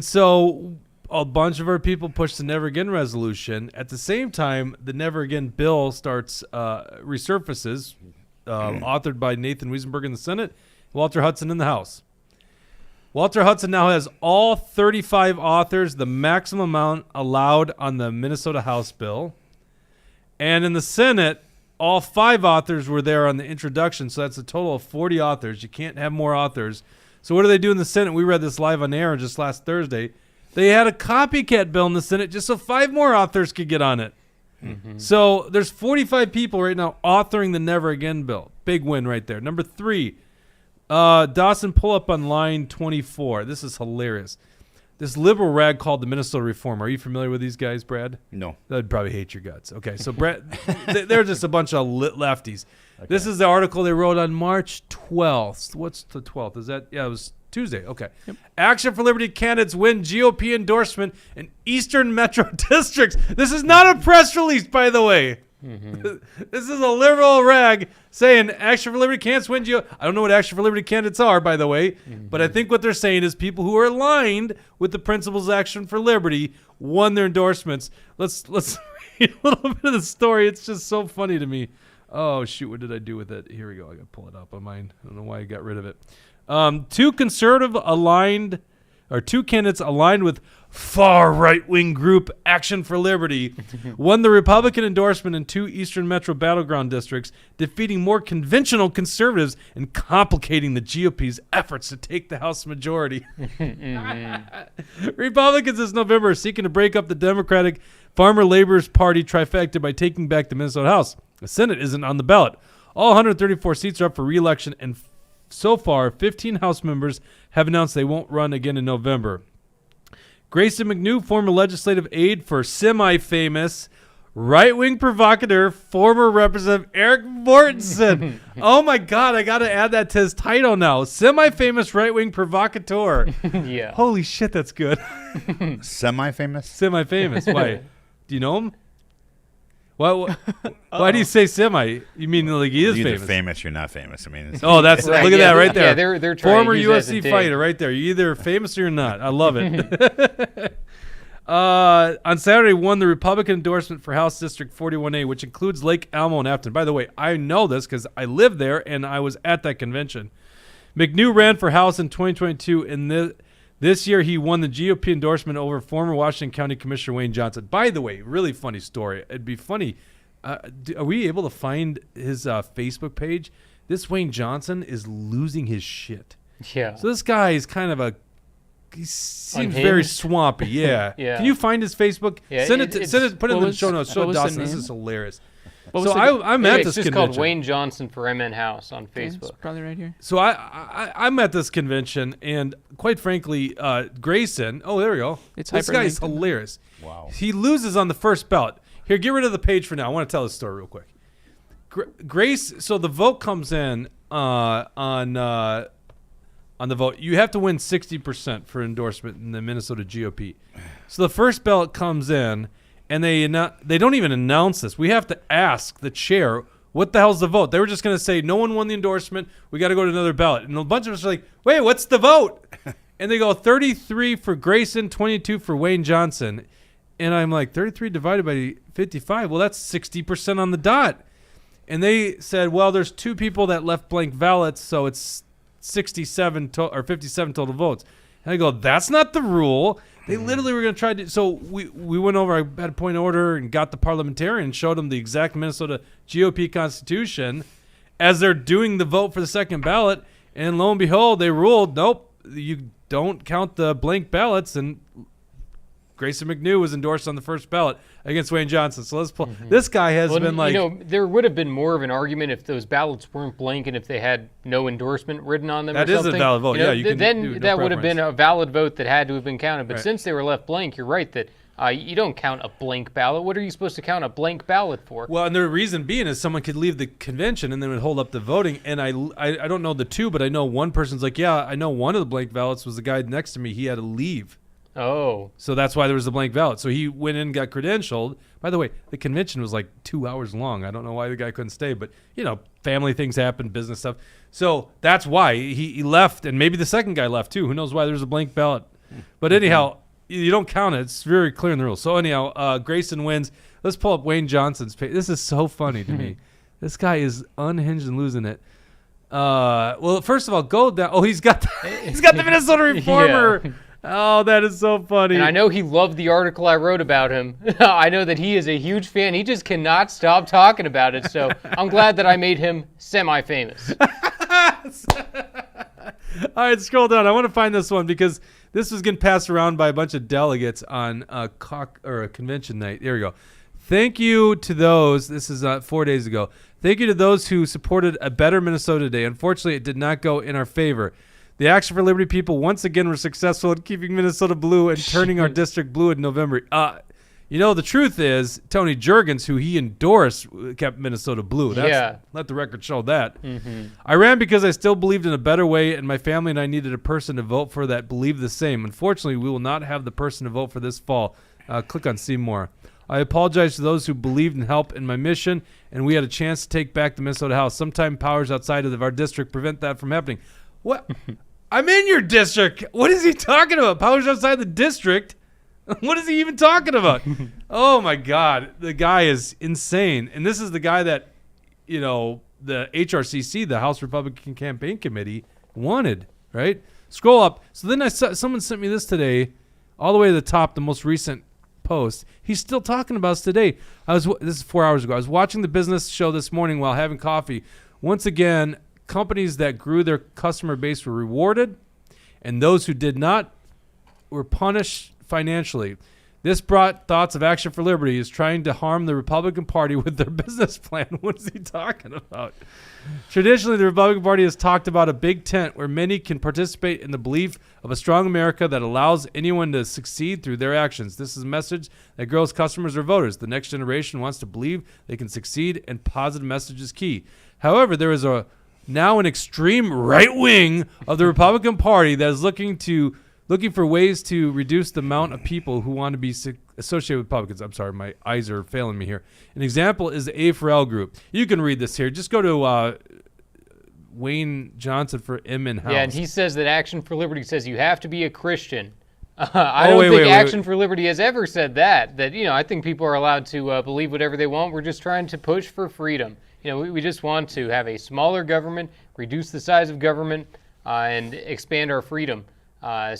so a bunch of our people push the Never Again resolution. At the same time, the Never Again bill resurfaces, authored by Nathan Wiesenberg in the Senate, Walter Hudson in the House. Walter Hudson now has all 35 authors, the maximum amount allowed on the Minnesota House bill. And in the Senate, all 5 authors were there on the introduction, so that's a total of 40 authors. You can't have more authors. So what do they do in the Senate? We read this live on air just last Thursday. They had a copycat bill in the Senate just so 5 more authors could get on it. Mm-hmm. So there's 45 people right now authoring the Never Again bill. Big win right there. Number 3. Dawson, pull up on line 24. This is hilarious. This liberal rag called the Minnesota Reformer. Are you familiar with these guys, Brad? No. They'd probably hate your guts. Okay, so Brad, they're just a bunch of lefties. Okay. This is the article they wrote on March 12th. What's the 12th? Is that? Yeah, it was Tuesday. Okay. Yep. Action for Liberty candidates win GOP endorsement in Eastern Metro districts. This is not a press release, by the way. Mm-hmm. This is a liberal rag saying Action for Liberty candidates win GOP. I don't know what Action for Liberty candidates are, by the way, but I think what they're saying is people who are aligned with the principles of Action for Liberty won their endorsements. Let's read a little bit of the story. It's just so funny to me. Oh, shoot, what did I do with it? Here we go. I got to pull it up on mine. I don't know why I got rid of it. 2 candidates aligned with far right-wing group Action for Liberty won the Republican endorsement in 2 Eastern Metro battleground districts, defeating more conventional conservatives and complicating the GOP's efforts to take the House majority. Republicans this November are seeking to break up the Democratic Farmer Laborers Party trifecta by taking back the Minnesota House. The Senate isn't on the ballot. All 134 seats are up for re-election, and so far, 15 House members have announced they won't run again in November. Grayson McNew, former legislative aide for semi-famous right-wing provocateur, former Representative Eric Mortensen. Oh, my God, I got to add that to his title now. Semi-famous right-wing provocateur. Yeah. Holy shit, that's good. Semi-famous? Semi-famous. Why? Do you know him? Why do you say semi? You mean like he is You're famous? either famous, you're not famous. I mean, oh, that's right, look at that right there. Yeah, they're trying former to use UFC fighter right there. You're either famous or you're not. I love it. On Saturday, won the Republican endorsement for House District 41A, which includes Lake Alamo and Afton. By the way, I know this because I live there and I was at that convention. McNew ran for House in 2022, and this year he won the GOP endorsement over former Washington County Commissioner Wayne Johnson. By the way, really funny story. It'd be funny. Are we able to find his Facebook page? This Wayne Johnson is losing his shit. Yeah. So this guy is kind of he seems very swampy. Yeah. Yeah. Can you find his Facebook? Yeah, Put it in the show notes. Show Dawson. This is hilarious. So I'm at this convention. It's just called Wayne Johnson for MN House on Facebook. It's probably right here. So I'm at this convention, and quite frankly, Grayson. Oh, there we go. This guy's hilarious. Wow. He loses on the first ballot. Here, get rid of the page for now. I want to tell this story real quick. Grace. So the vote comes in on the vote. You have to win 60% for endorsement in the Minnesota GOP. So the first ballot comes in. And they don't even announce this. We have to ask the chair, what the hell's the vote? They were just going to say, no one won the endorsement. We got to go to another ballot. And a bunch of us are like, wait, what's the vote? And they go 33 for Grayson, 22 for Wayne Johnson. And I'm like, 33 divided by 55? Well, that's 60% on the dot. And they said, well, there's 2 people that left blank ballots, so it's 67 or 57 total votes. And I go, that's not the rule. They literally were going to try to. So we went over. I had a point of order and got the parliamentarian and showed them the exact Minnesota GOP constitution as they're doing the vote for the second ballot. And lo and behold, they ruled, nope, you don't count the blank ballots. And Grayson McNew was endorsed on the first ballot against Wayne Johnson. So let's pull. This guy has been like. There would have been more of an argument if those ballots weren't blank and if they had no endorsement written on them. That or is something. a valid vote. You can then do no that would have been preference. a valid vote that had to have been counted. But Right. since they were left blank, you're right that you don't count a blank ballot. What are you supposed to count a blank ballot for? Well, and the reason being is someone could leave the convention and then would hold up the voting. And I don't know the two, but I know one person's like, yeah, I know one of the blank ballots was the guy next to me. He had to leave. Oh. So that's why there was a blank ballot. So he went in and got credentialed. By the way, the convention was like 2 hours long. I don't know why the guy couldn't stay, but, family things happen, business stuff. So that's why he left, and maybe the second guy left too. Who knows why there's a blank ballot. But anyhow, you don't count it. It's very clear in the rules. So anyhow, Grayson wins. Let's pull up Wayne Johnson's page. This is so funny to me. This guy is unhinged and losing it. Well, first of all, go down. Oh, he's got the Minnesota Reformer. Yeah. Oh, that is so funny. And I know he loved the article I wrote about him. I know that he is a huge fan. He just cannot stop talking about it. So I'm glad that I made him semi-famous. All right, scroll down. I want to find this one because this was getting passed around by a bunch of delegates on a convention night. Here we go. Thank you to those. This is 4 days ago. Thank you to those who supported a better Minnesota Day. Unfortunately, it did not go in our favor. The Action for Liberty people once again were successful in keeping Minnesota blue and turning our district blue in November. The truth is, Tony Jurgens, who he endorsed, kept Minnesota blue. Let the record show that. I ran because I still believed in a better way, and my family and I needed a person to vote for that believed the same. Unfortunately, we will not have the person to vote for this fall. Click on see more. I apologize to those who believed and helped in my mission, and we had a chance to take back the Minnesota House. Sometimes powers outside of our district prevent that from happening. What? I'm in your district. What is he talking about? Powers outside the district? What is he even talking about? Oh, my God. The guy is insane. And this is the guy that, the HRCC, the House Republican Campaign Committee, wanted, right? Scroll up. So then someone sent me this today, all the way to the top, the most recent post. He's still talking about us today. This is 4 hours ago. I was watching the business show this morning while having coffee. Once again, companies that grew their customer base were rewarded, and those who did not were punished financially. This brought thoughts of Action for Liberty is trying to harm the Republican Party with their business plan. What is he talking about? Traditionally, the Republican Party has talked about a big tent where many can participate in the belief of a strong America that allows anyone to succeed through their actions. This is a message that grows customers or voters. The next generation wants to believe they can succeed, and positive message is key. However, there is now an extreme right wing of the Republican Party that is looking for ways to reduce the amount of people who want to be associated with Republicans. I'm sorry, my eyes are failing me here. An example is the A4L group. You can read this here. Just go to Wayne Johnson for Inman House. Yeah, and he says that Action for Liberty says you have to be a Christian. I don't think Action for Liberty has ever said that. That, I think people are allowed to believe whatever they want. We're just trying to push for freedom. We just want to have a smaller government, reduce the size of government, and expand our freedom. I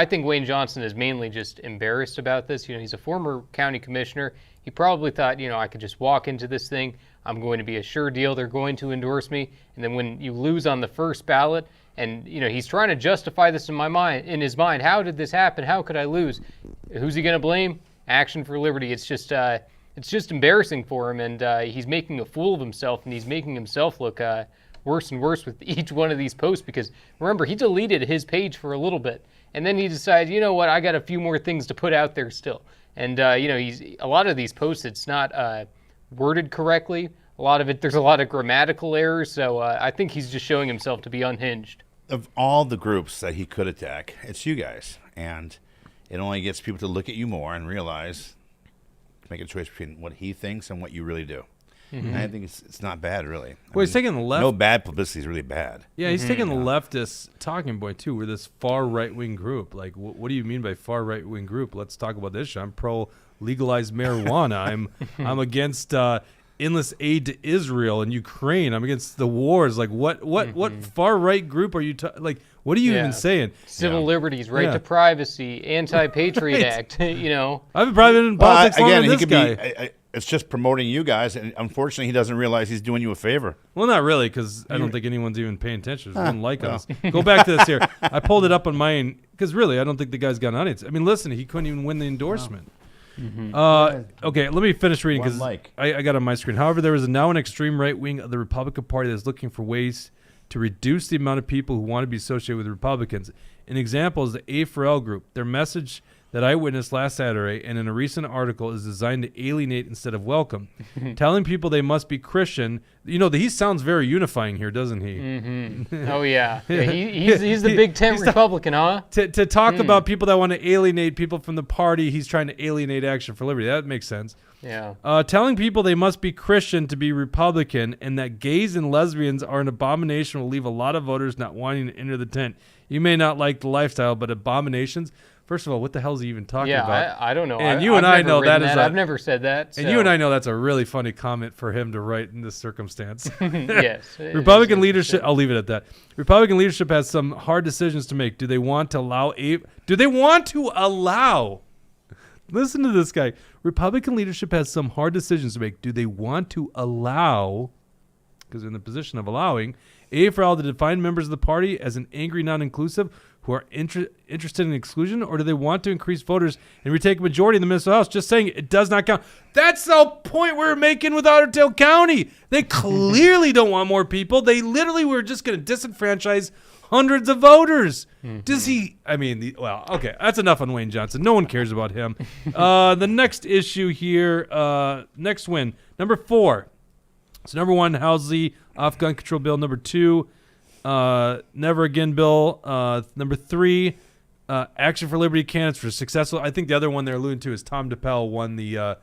think Wayne Johnson is mainly just embarrassed about this. He's a former county commissioner. He probably thought, I could just walk into this thing. I'm going to be a sure deal. They're going to endorse me. And then when you lose on the first ballot, and he's trying to justify this in his mind. How did this happen? How could I lose? Who's he going to blame? Action for Liberty. It's just embarrassing for him, and he's making a fool of himself, and he's making himself look worse and worse with each one of these posts, because remember, he deleted his page for a little bit, and then he decided, you know what, I got a few more things to put out there still. And a lot of these posts, it's not worded correctly. A lot of it, there's a lot of grammatical errors, so I think he's just showing himself to be unhinged. Of all the groups that he could attack, it's you guys, and it only gets people to look at you more and realize, make a choice between what he thinks and what you really do. And I think it's not bad, really. He's taking the left. No bad publicity is really bad. Yeah, he's taking the leftist talking point, too. We're this far right-wing group. Like, what do you mean by far right-wing group? Let's talk about this. I'm pro-legalized marijuana. I'm against endless aid to Israel and Ukraine. I'm against the wars. Like, what far-right group are you what are you even saying? Civil liberties, right to privacy, Anti-Patriot Act, I've probably been in politics longer than this guy. It's just promoting you guys, and unfortunately, he doesn't realize he's doing you a favor. Well, not really, because I don't think anyone's even paying attention. There's one like on us. Go back to this here. I pulled it up on mine Because really, I don't think the guy's got an audience. I mean, listen, he couldn't even win the endorsement. Okay, let me finish reading because I got it on my screen. However, there is now an extreme right wing of the Republican Party that is looking for ways to reduce the amount of people who want to be associated with Republicans. An example is the A4L group. Their message that I witnessed last Saturday and in a recent article is designed to alienate instead of welcome. Telling people they must be Christian. He sounds very unifying here, doesn't he? Mm-hmm. Oh, yeah. He's the big tent Republican, huh? To talk about people that want to alienate people from the party, he's trying to alienate Action for Liberty. That makes sense. Yeah. Telling people they must be Christian to be Republican and that gays and lesbians are an abomination will leave a lot of voters not wanting to enter the tent. You may not like the lifestyle, but abominations. First of all, what the hell is he even talking about? Yeah, I don't know. And you and I know that is. I've never said that. And you and I know that's a really funny comment for him to write in this circumstance. Yes. Republican leadership. I'll leave it at that. Republican leadership has some hard decisions to make. Do they want to allow? Listen to this guy. Republican leadership has some hard decisions to make. Do they want to allow? Because they're in the position of allowing A4L to define members of the party as an angry, non-inclusive who are interested in exclusion, or do they want to increase voters and retake a majority in the Minnesota House? Just saying it does not count. That's the point we're making with Otter Tail County. They clearly don't want more people. They literally were just going to disenfranchise hundreds of voters. Does he? I mean, okay, that's enough on Wayne Johnson. No one cares about him. The next issue here, next win, number 4. So number 1, House Z off gun control bill. Number 2, Never Again bill. Number 3, Action for Liberty candidates for successful. I think the other one they're alluding to is Tom DePel won the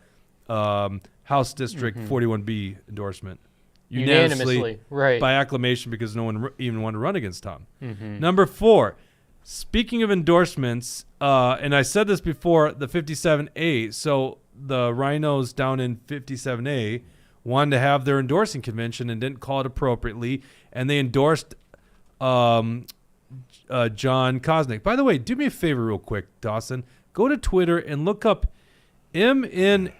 House District 41B endorsement. Unanimously, right, by acclamation because no one even wanted to run against Tom. Number 4, speaking of endorsements, and I said this before, the 57A. So the rhinos down in 57A wanted to have their endorsing convention and didn't call it appropriately, and they endorsed John Kosnick. By the way, do me a favor real quick, Dawson. Go to Twitter and look up MNHRCC.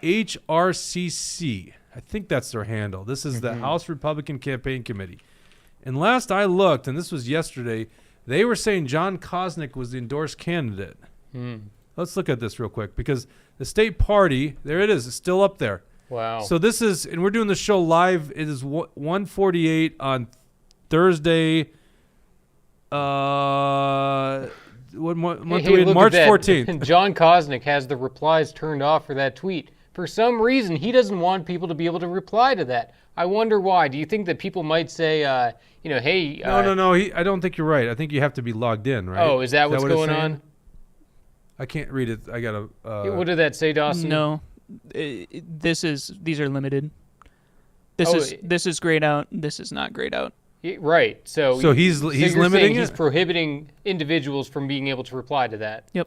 I think that's their handle. This is the House Republican Campaign Committee. And last I looked, and this was yesterday, they were saying John Kosnick was the endorsed candidate. Let's look at this real quick because the state party, there it is, it's still up there. Wow. So this is, and we're doing the show live. It is 1:48 on Thursday. March 14th. John Kosnick has the replies turned off for that tweet. For some reason, he doesn't want people to be able to reply to that. I wonder why. Do you think that people might say, hey... No. I don't think you're right. I think you have to be logged in, right? Oh, is that what's going on? I can't read it. I got to... what did that say, Dawson? No. These are limited. This is grayed out. This is not grayed out. Right. So he's limiting it? He's prohibiting individuals from being able to reply to that. Yep.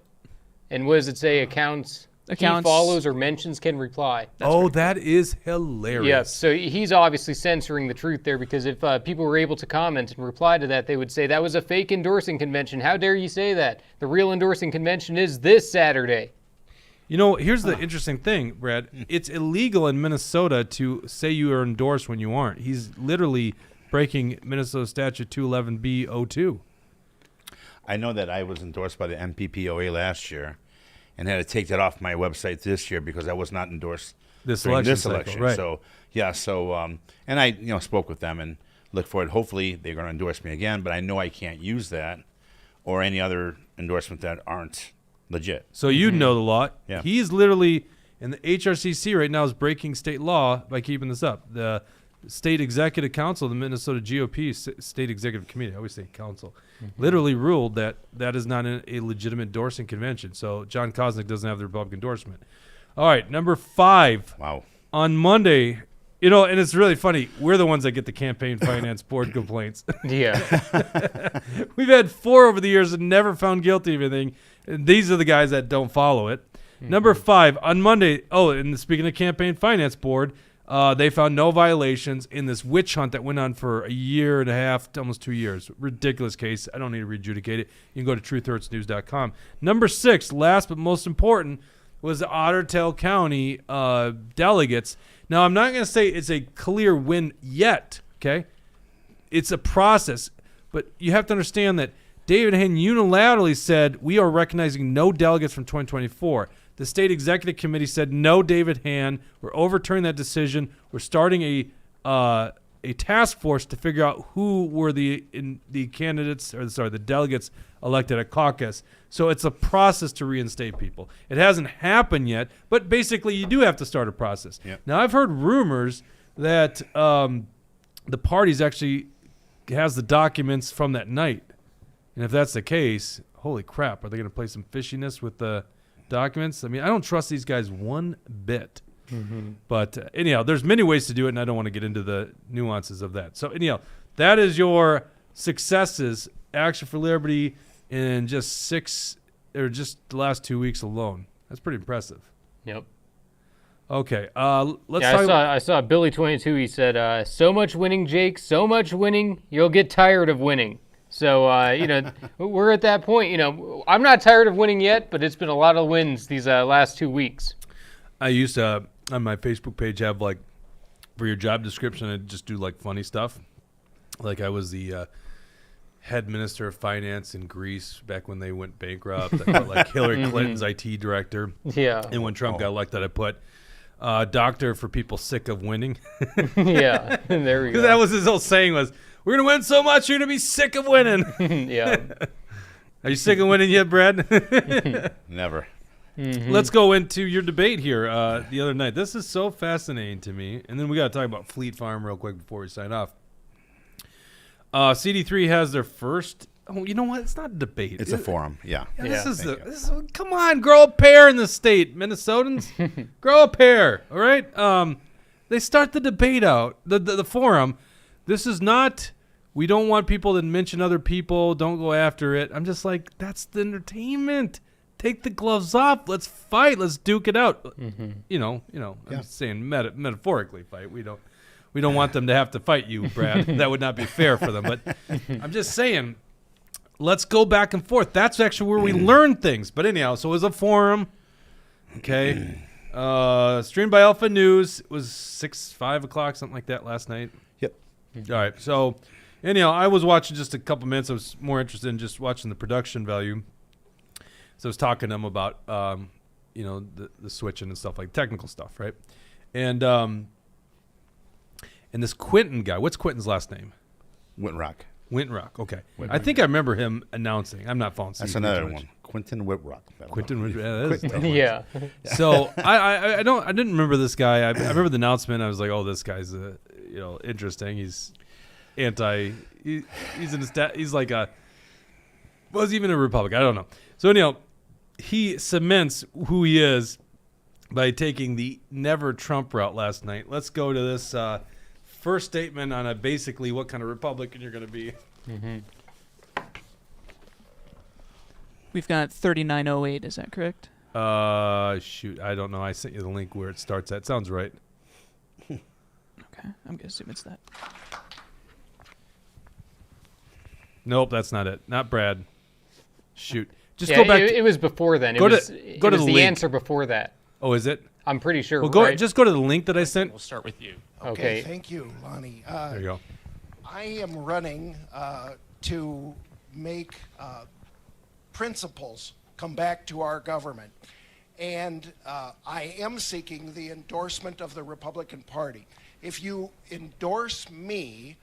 And what does it say? Accounts he follows or mentions can reply. That is hilarious. Yeah, so he's obviously censoring the truth there because if people were able to comment and reply to that, they would say that was a fake endorsing convention. How dare you say that? The real endorsing convention is this Saturday. Here's the interesting thing, Brad. It's illegal in Minnesota to say you are endorsed when you aren't. He's literally breaking Minnesota Statute 211B02. I know that I was endorsed by the MPPOA last year and had to take that off my website this year because I was not endorsed this during election. This election. Right. So, yeah, and I spoke with them and look forward. Hopefully they're going to endorse me again, but I know I can't use that or any other endorsement that aren't legit. So you know the law. Yeah. He's literally, and the HRCC right now is breaking state law by keeping this up. The State Executive Council, the Minnesota GOP State Executive Committee, I always say council, literally ruled that is not a legitimate endorsing convention. So John Kosnick doesn't have the Republican endorsement. All right, number 5. Wow. On Monday, and it's really funny. We're the ones that get the campaign finance board complaints. Yeah. We've had 4 over the years and never found guilty of anything. And these are the guys that don't follow it. Number 5, on Monday, and speaking of campaign finance board, they found no violations in this witch hunt that went on for a year and a half, almost 2 years. Ridiculous case. I don't need to re-adjudicate it. You can go to truthhurtsnews.com. Number 6, last but most important, was the Otter Tail County delegates. Now, I'm not going to say it's a clear win yet, okay? It's a process. But you have to understand that David Hand unilaterally said, we are recognizing no delegates from 2024. The state executive committee said, no, David Hand. We're overturning that decision. We're starting a task force to figure out who were the delegates elected at caucus. So it's a process to reinstate people. It hasn't happened yet, but basically you do have to start a process. Yep. Now, I've heard rumors that the parties actually has the documents from that night. And if that's the case, holy crap, are they going to play some fishiness with the documents? I mean, I don't trust these guys one bit. Mm-hmm. But anyhow, there's many ways to do it, and I don't want to get into the nuances of that. So anyhow, that is your successes, Action for Liberty, in just the last 2 weeks alone. That's pretty impressive. Yep. Okay, let's talk I saw Billy 22. He said, so much winning, Jake, so much winning, you'll get tired of winning. So, we're at that point. I'm not tired of winning yet, but it's been a lot of wins these last 2 weeks. I used to, on my Facebook page, have, like, for your job description, I'd just do, like, funny stuff. Like, I was the head minister of finance in Greece back when they went bankrupt. I put, like, Hillary Clinton's IT director. Yeah. And when Trump got elected, I put doctor for people sick of winning. Yeah, there we go. Because that was his whole saying was, we're going to win so much, you're going to be sick of winning. Yeah. Are you sick of winning yet, Brad? Never. Mm-hmm. Let's go into your debate here the other night. This is so fascinating to me. And then we got to talk about Fleet Farm real quick before we sign off. CD3 has their first. Oh, you know what? It's not a debate. It's a forum. Yeah. This is come on, grow a pair in the state, Minnesotans. Grow a pair. All right. They start the debate out the forum. This is not. We don't want people to mention other people. Don't go after it. I'm just like, that's the entertainment. Take the gloves off. Let's fight. Let's duke it out. Mm-hmm. I'm saying metaphorically fight. We don't want them to have to fight you, Brad. That would not be fair for them. But I'm just saying, let's go back and forth. That's actually where we learn things. But anyhow, so it was a forum. Okay. Streamed by Alpha News. It was 5 o'clock, something like that last night. Yep. All right. So anyhow, I was watching just a couple minutes. I was more interested in just watching the production value. So I was talking to them about, the switching and stuff, like technical stuff, right? And this Quentin guy, what's Quentin's last name? Wintrock. Wintrock, okay. I think I remember him announcing. I'm not following. That's another one. Quentin Whitrock. Quentin Whitrock. Yeah. So I didn't remember this guy. I remember the announcement. I was like, oh, this guy's interesting. He's anti. He's like a. Was even a Republican. I don't know. So anyhow, he cements who he is by taking the never Trump route last night. Let's go to this first statement on basically what kind of Republican you're going to be. Mm-hmm. We've got 3908. Is that correct? Shoot, I don't know. I sent you the link where it starts at. Sounds right. Okay, I'm gonna assume it's that. Nope, that's not it. Not Brad. Shoot. Just Yeah, go back. it was before then. It Go to was the the link. answer before that. Oh, is it? I'm pretty sure. Well, right? just go to the link that I sent. We'll start with you. Okay. Thank you, Lonnie. There you go. I am running to make principles come back to our government. And I am seeking the endorsement of the Republican Party. If you endorse me,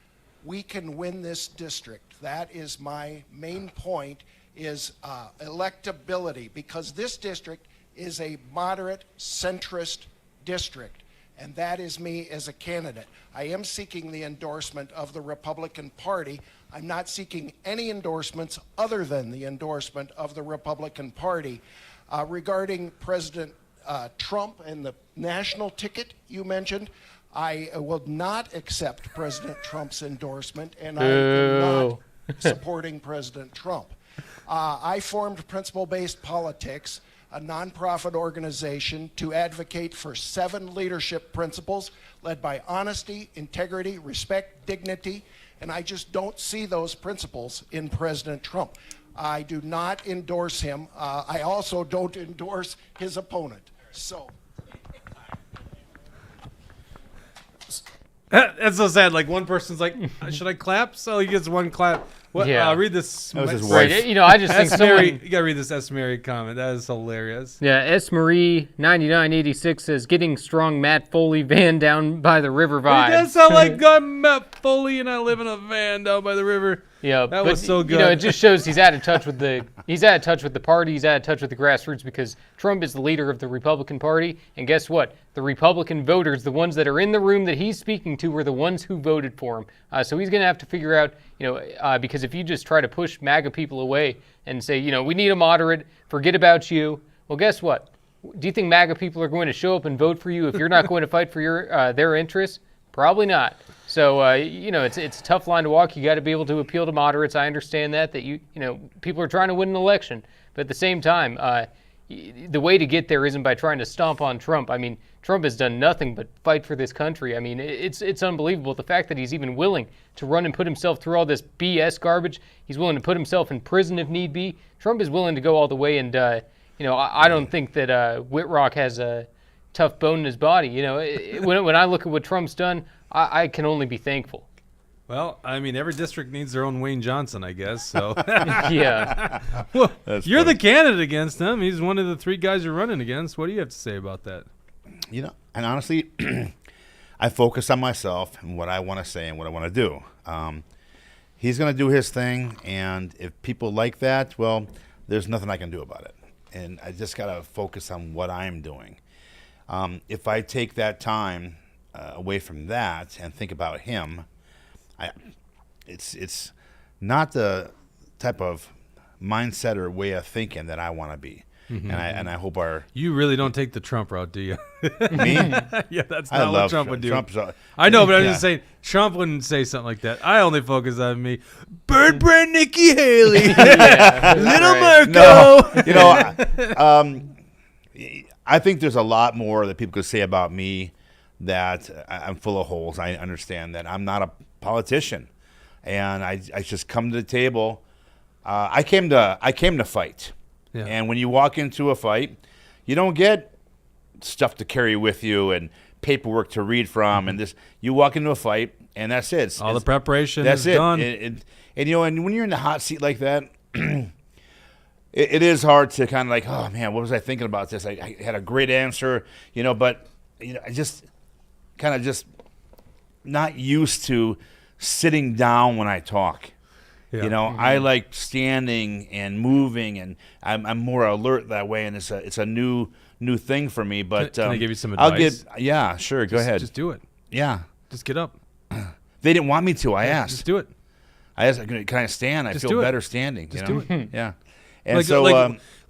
we can win this district. That is my main point, is electability, because this district is a moderate centrist district, and that is me as a candidate. I am seeking the endorsement of the Republican Party. I'm not seeking any endorsements other than the endorsement of the Republican Party. Regarding President Trump and the national ticket you mentioned, I will not accept President Trump's endorsement, and I am not supporting President Trump. I formed Principle-Based Politics, a nonprofit organization to advocate for 7 leadership principles led by honesty, integrity, respect, dignity, and I just don't see those principles in President Trump. I do not endorse him. I also don't endorse his opponent. So. That's so sad. Like, one person's like, should I clap? So he gets one clap. What? Yeah. Read this. That was his Right. wife. I just think S. Mary, someone. you gotta read this S. Mary comment. That is hilarious. Yeah, S. Marie 9986 says getting strong Matt Foley van down by the river vibe. It does sound like I'm Matt Foley and I live in a van down by the river. Yeah, That but, was so good. It just shows he's out of touch with the party. He's out of touch with the grassroots because Trump is the leader of the Republican Party, and guess what? The Republican voters, the ones that are in the room that he's speaking to, were the ones who voted for him. So he's going to have to figure out, because if you just try to push MAGA people away and say, we need a moderate, forget about you. Well, guess what? Do you think MAGA people are going to show up and vote for you if you're not going to fight for their interests? Probably not. So it's a tough line to walk. You got to be able to appeal to moderates. I understand that people are trying to win an election, but at the same time, the way to get there isn't by trying to stomp on Trump. I mean, Trump has done nothing but fight for this country. I mean, it's unbelievable the fact that he's even willing to run and put himself through all this BS garbage. He's willing to put himself in prison if need be. Trump is willing to go all the way, and I don't think that Whitrock has a tough bone in his body. When I look at what Trump's done, I can only be thankful. Well, I mean, every district needs their own Wayne Johnson, I guess. So Yeah. well, That's you're funny. the candidate against him. He's one of the 3 guys you're running against. What do you have to say about that? And honestly, I focus on myself and what I want to say and what I want to do. He's going to do his thing, and if people like that, well, there's nothing I can do about it. And I just got to focus on what I'm doing. If I take that time away from that and think about him, it's not the type of mindset or way of thinking that I want to be. Mm-hmm. And I hope our You really don't take the Trump route, do you? me. Yeah, that's I not what love Trump would do. Trump's, I know, but I'm yeah. just saying, Trump wouldn't say something like that. I only focus on me. Bird Brand Nikki Haley. Little right. Marco. I think there's a lot more that people could say about me that I'm full of holes. I understand that I'm not a politician, and I just come to the table. I came to fight, Yeah. and when you walk into a fight, you don't get stuff to carry with you and paperwork to read from, and this. You walk into a fight, and that's it. All the preparation That's is it. done. And when you're in the hot seat like that, it is hard to kind of like, oh man, what was I thinking about this? I had a great answer, but I just kind of just not used to sitting down when I talk. Yeah. I like standing and moving, and I'm more alert that way, and it's a new thing for me. But Can I give you some I'll advice? yeah, sure, go ahead. Just do it. Yeah, Just get up. they didn't want me to. I asked. Just do it. I asked, can I stand? I Just feel do it. better standing. Just you know? do it. Yeah. And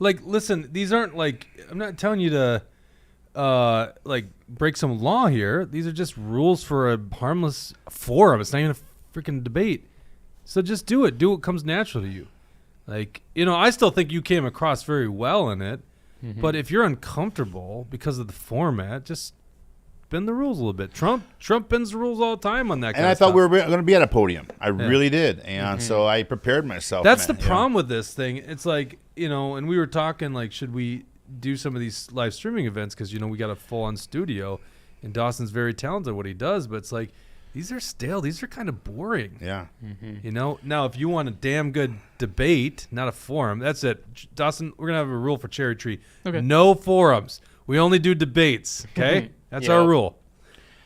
listen, these aren't like, I'm not telling you to break some law here. These are just rules for a harmless forum. It's not even a freaking debate. So just do it. Do what comes natural to you. I still think you came across very well in it. Mm-hmm. But if you're uncomfortable because of the format, just bend the rules a little bit. Trump bends the rules all the time on that kind and of I stuff. thought we were going to be at a podium. I really did. And so I prepared myself. That's the man, problem with this thing. It's like, and we were talking, should we do some of these live streaming events? Because, we got a full-on studio, and Dawson's very talented at what he does, but it's like, these are stale. These are kind of boring. Yeah. Now, if you want a damn good debate, not a forum, that's it. Dawson, we're going to have a rule for Cherry Tree. Okay. No forums. We only do debates, okay? That's our rule.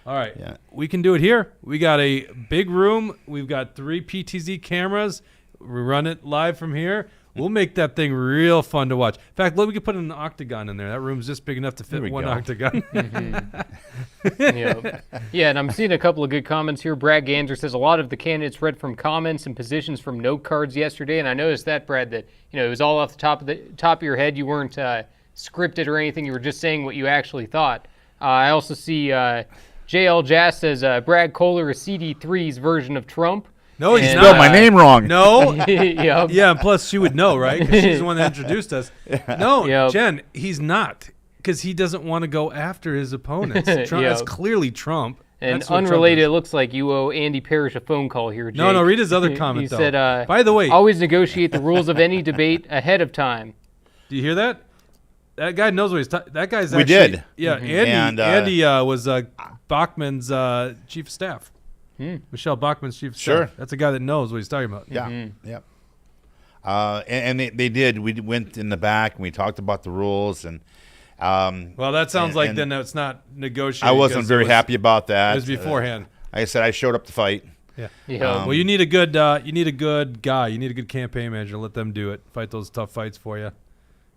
All right. Yeah. We can do it here. We got a big room. We've got 3 PTZ cameras. We run it live from here. We'll make that thing real fun to watch. In fact, we could put an octagon in there. That room's just big enough to fit we one go. octagon. Yeah, and I'm seeing a couple of good comments here. Brad Gander says a lot of the candidates read from comments and positions from note cards yesterday, and I noticed that, Brad, that it was all off the top of your head. You weren't scripted or anything. You were just saying what you actually thought. I also see JL Jazz says Brad Kohler is CD3's version of Trump. No, he's And, not. Spelled my name wrong. No. Yep. Yeah, and plus she would know, right? 'Cause she's the one that introduced us. No, Yep. Jen, he's not. Because he doesn't want to go after his opponents. Trump, Yep. That's clearly Trump. And That's what Trump unrelated, is. it looks like you owe Andy Parrish a phone call here, Jake. No, read his other comment, He though. said, by the way, always negotiate the rules of any debate ahead of time. do you hear that? That guy knows what he's talking. That guy's We actually. did. Yeah, And, Andy was Bachman's chief of staff. Michelle Bachmann's chief of Sure. staff. That's a guy that knows what he's talking about. Yeah, yeah. And they did. We went in the back and we talked about the rules and. Well, that sounds like then it's not negotiated. I wasn't very happy about that. It was beforehand. Like I said, I showed up to fight. Yeah. Yeah. You need a good guy. You need a good campaign manager. Let them do it. Fight those tough fights for you.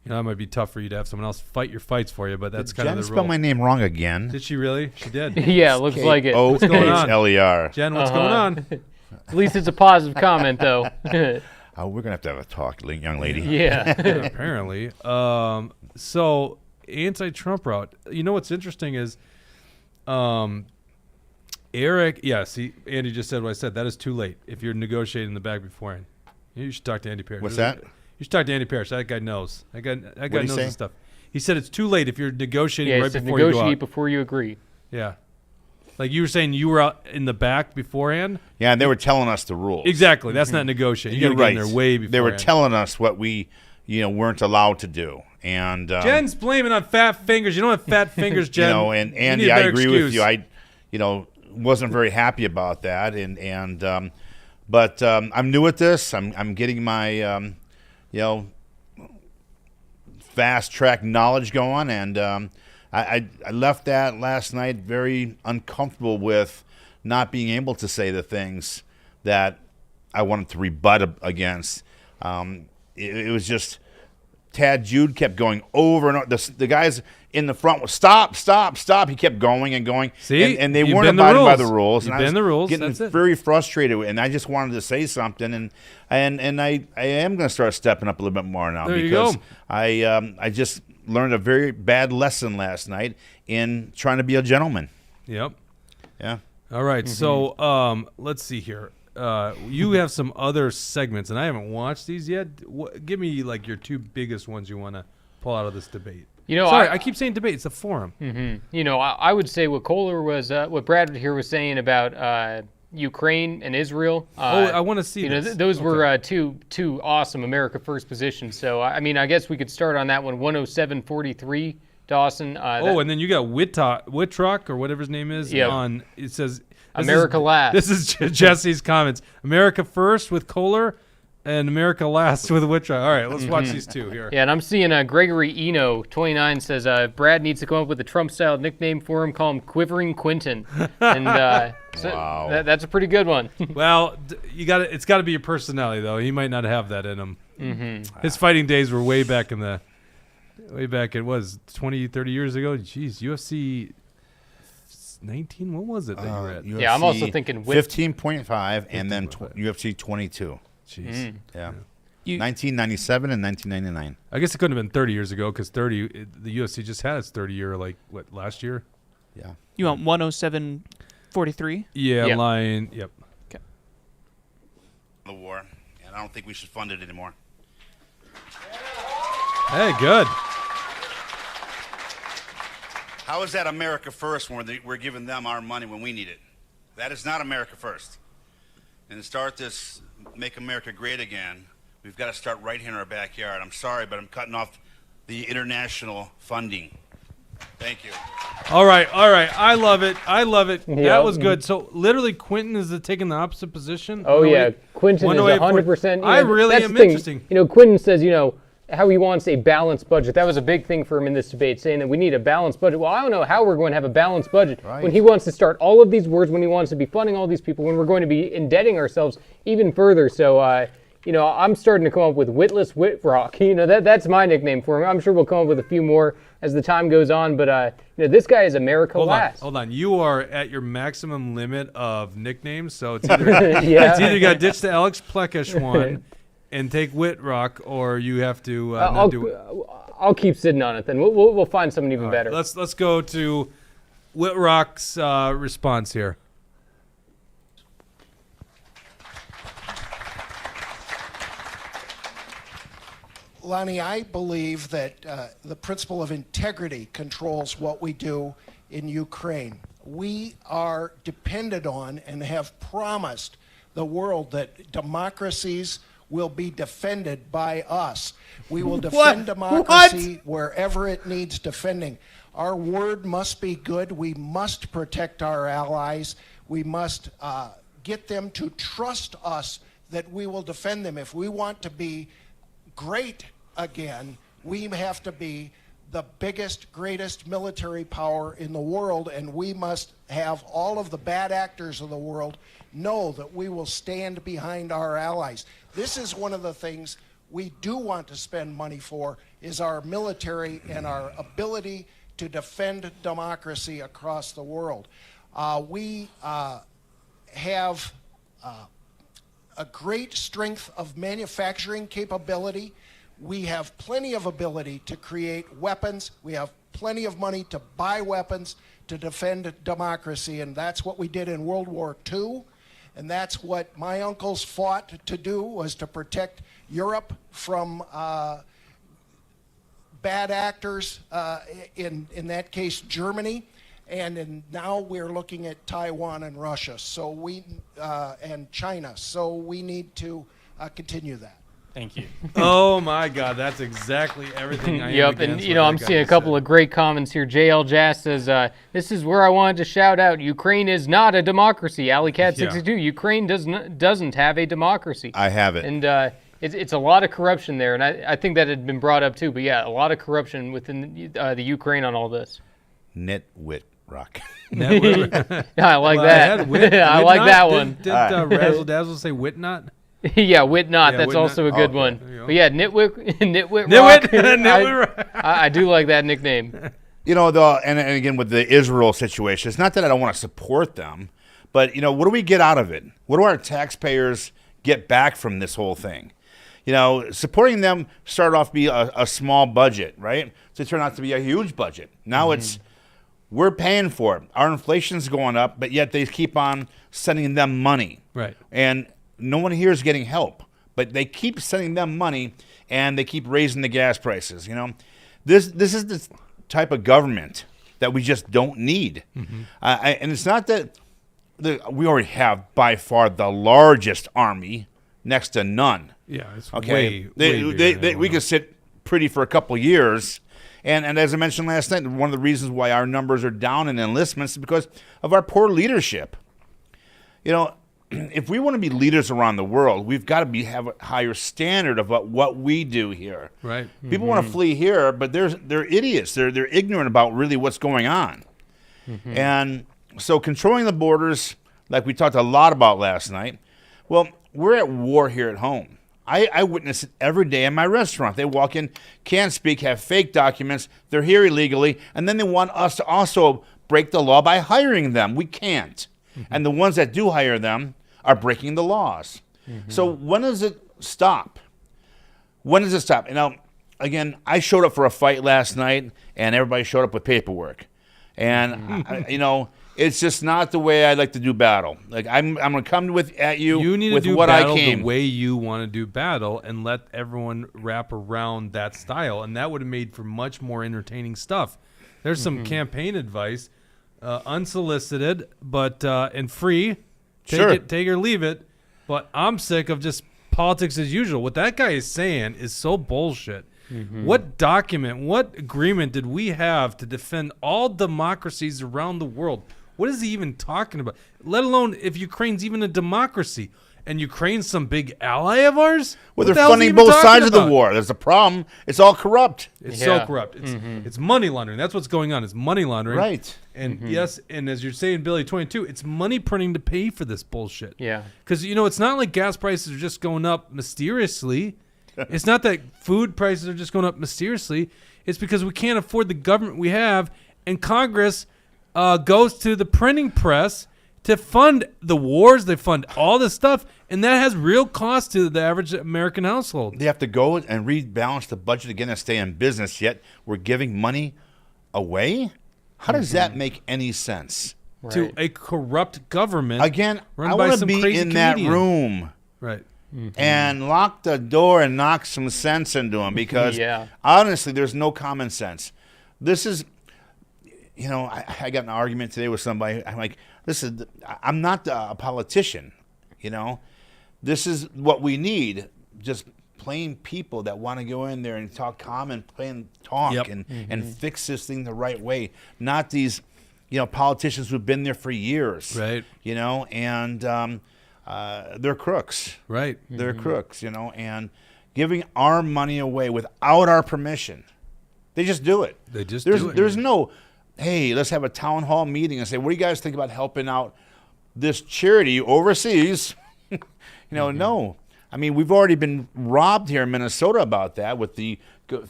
You know, that might be tough for you to have someone else fight your fights for you, but that's kind of the Jen role. spelled my name wrong again. Did she really? She did. Yeah, looks like it. What's going on? K-O-H-L-E-R. Jen, what's going on? At least it's a positive comment, though. Oh, we're going to have a talk, young lady. Yeah. Apparently. So, anti-Trump route. You know what's interesting is Eric, see, Andy just said what I said. That is too late if you're negotiating in the back beforehand. You should talk to Andy Parrish. What's that? You should talk to Andy Parrish. That guy knows. That guy What'd he knows say? this stuff. He said it's too late if you're negotiating Yeah, right so before you go negotiate out. before you agree. Yeah. Like you were saying you were out in the back beforehand? Yeah, and they were telling us the rules. Exactly. That's not negotiating. You You're got to right. get in there way before. They were telling us what we, weren't allowed to do. And Jen's blaming on fat fingers. You don't have fat fingers, Jen. and You Andy, need a I better agree excuse. with you. I, wasn't very happy about that. But I'm new at this. I'm getting my, fast track knowledge going, and I left that last night very uncomfortable with not being able to say the things that I wanted to rebut against. It was just Tad Jude kept going over and over. The guys in the front was stop. He kept going and going. See? and they You weren't bend the abiding by rules. the rules. You and bend I was the rules, getting that's it. very frustrated, and I just wanted to say something. And I am going to start stepping up a little bit more now There you because go. I just learned a very bad lesson last night in trying to be a gentleman. Yep. Yeah. All right. So let's see here. You have some other segments, and I haven't watched these yet. Give me like your two biggest ones you want to pull out of this debate. Sorry, I keep saying debate. It's a forum. I would say what Kohler was, what Brad here was saying about Ukraine and Israel. I want to see this. Those were two awesome America First positions. So, I guess we could start on that one, 107.43, Dawson. And then you got Wittrock or whatever his name is. Yeah. It says America Last. This is Jesse's comments. America First with Kohler and America Last with Wittrock. All right, let's watch these two here. Yeah, and I'm seeing Gregory Eno, 29, says Brad needs to come up with a Trump-style nickname for him. Call him Quivering Quinton. And Wow. that's a pretty good one. Well, it's got to be your personality, though. He might not have that in him. His fighting days were way back it was 20, 30 years ago. Jeez, UFC 19? What was it that you were at? Yeah, I'm also thinking 15.5 and then UFC 22. Jeez. Yeah. 1997 and 1999. I guess it couldn't have been 30 years ago because the UFC just had its 30-year, last year? Yeah. You want 107.43? Yeah, Yep. line. Yep. Okay. The war, and I don't think we should fund it anymore. Hey, good. How is that America First when we're giving them our money when we need it? That is not America First. And to start this Make America Great Again, we've got to start right here in our backyard. I'm sorry, but I'm cutting off the international funding. Thank you. All right. I love it. Yeah. That was good. So literally, Quentin is taking the opposite position. Oh, yeah. Quinton is 108, 100%. I really that's am the thing. interesting. Quinton says, how he wants a balanced budget. That was a big thing for him in this debate, saying that we need a balanced budget. Well, I don't know how we're going to have a balanced budget when he wants to start all of these wars, when he wants to be funding all these people, when we're going to be indebting ourselves even further. So, I'm starting to come up with Witless Whitrock. That's my nickname for him. I'm sure we'll come up with a few more as the time goes on. But, this guy is America Last. Hold on. You are at your maximum limit of nicknames, so it's either, Yeah. it's either you got to ditch the Alex Plekish one and take Whitrock, or you have to not do it. I'll keep sitting on it then. We'll find something even better. Let's go to Whitrock's response here. Lonnie, I believe that the principle of integrity controls what we do in Ukraine. We are dependent on and have promised the world that democracies will be defended by us. We will defend democracy wherever it needs defending. Our word must be good. We must protect our allies. We must get them to trust us that we will defend them. If we want to be great again, we have to be the biggest, greatest military power in the world, and we must have all of the bad actors of the world know that we will stand behind our allies. This is one of the things we do want to spend money for, is our military and our ability to defend democracy across the world. We have a great strength of manufacturing capability. We have plenty of ability to create weapons. We have plenty of money to buy weapons to defend democracy, and that's what we did in World War II. And that's what my uncles fought to do, was to protect Europe from bad actors, in that case Germany. And now we're looking at Taiwan and Russia, and China. So we need to continue that. Thank you. Oh my God, that's exactly everything I am. Yep, and I'm seeing a couple of great comments here. JL Jazz says, "This is where I wanted to shout out. Ukraine is not a democracy." AlleyCat62, Ukraine doesn't have a democracy. I have it. And it's a lot of corruption there, and I think that had been brought up too. But yeah, a lot of corruption within the Ukraine on all this. Nitwit rock. Yeah, I like that. I like that one. Did Razzle Dazzle say wit not? Yeah, wit not. Yeah, that's wit also not. a good Okay, one. there you go. But yeah, nitwit rock. I do like that nickname. You know, and again with the Israel situation, it's not that I don't want to support them, but what do we get out of it? What do our taxpayers get back from this whole thing? Supporting them started off to be a small budget, right? So it turned out to be a huge budget. Now we're paying for it. Our inflation's going up, but yet they keep on sending them money. Right. And no one here is getting help, but they keep sending them money, and they keep raising the gas prices. This is the type of government that we just don't need. And it's not that we already have by far the largest army, next to none. Yeah, it's okay. way we could sit pretty for a couple of years. And as I mentioned last night, one of the reasons why our numbers are down in enlistments is because of our poor leadership. If we want to be leaders around the world, we've got to have a higher standard of what we do here. Right. People want to flee here, but they're idiots. They're ignorant about really what's going on. And so controlling the borders, like we talked a lot about last night, well, we're at war here at home. I witness it every day in my restaurant. They walk in, can't speak, have fake documents, they're here illegally, and then they want us to also break the law by hiring them. We can't. And the ones that do hire them are breaking the laws. So when does it stop? When does it stop? Again, I showed up for a fight last night, and everybody showed up with paperwork. And, it's just not the way I like to do battle. Like, I'm going to come at you need with to do what battle I came. the way you want to do battle, and let everyone wrap around that style. And that would have made for much more entertaining stuff. There's some campaign advice, unsolicited, but and free. Take or leave it. But I'm sick of just politics as usual. What that guy is saying is so bullshit. What document, what agreement did we have to defend all democracies around the world? What is he even talking about? Let alone if Ukraine's even a democracy. And Ukraine's some big ally of ours? Well, they're funding both sides of the war. There's a problem. It's all corrupt. It's so corrupt. It's money laundering. That's what's going on. It's money laundering. Right. And yes, and as you're saying, Billy 22, it's money printing to pay for this bullshit. Yeah. Because, it's not like gas prices are just going up mysteriously. It's not that food prices are just going up mysteriously. It's because we can't afford the government we have, and Congress goes to the printing press to fund the wars. They fund all this stuff, and that has real cost to the average American household. They have to go and rebalance the budget again and stay in business, yet we're giving money away? How does that make any sense? To a corrupt government. Again, run I by want to some be crazy in that comedian. room. Right. And lock the door and knock some sense into them, because honestly, there's no common sense. This is, I got an argument today with somebody. I'm like, I'm not a politician, This is what we need, just plain people that want to go in there and talk common, plain talk and fix this thing the right way. Not these, politicians who've been there for years. Right. And they're crooks. Right. They're crooks, and giving our money away without our permission. They just do it. They just do it. There's no, hey, let's have a town hall meeting and say, what do you guys think about helping out this charity overseas? No. I mean, we've already been robbed here in Minnesota about that with the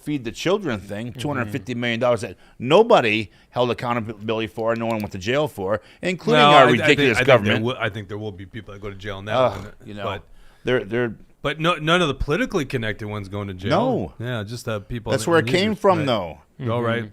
Feed the Children thing, $250 million that nobody held accountability for, no one went to jail for, including our ridiculous government. I think there will be people that go to jail in that one. They're But none of the politically connected ones going to jail. No. Yeah, just people. That's where it came from, though. All right.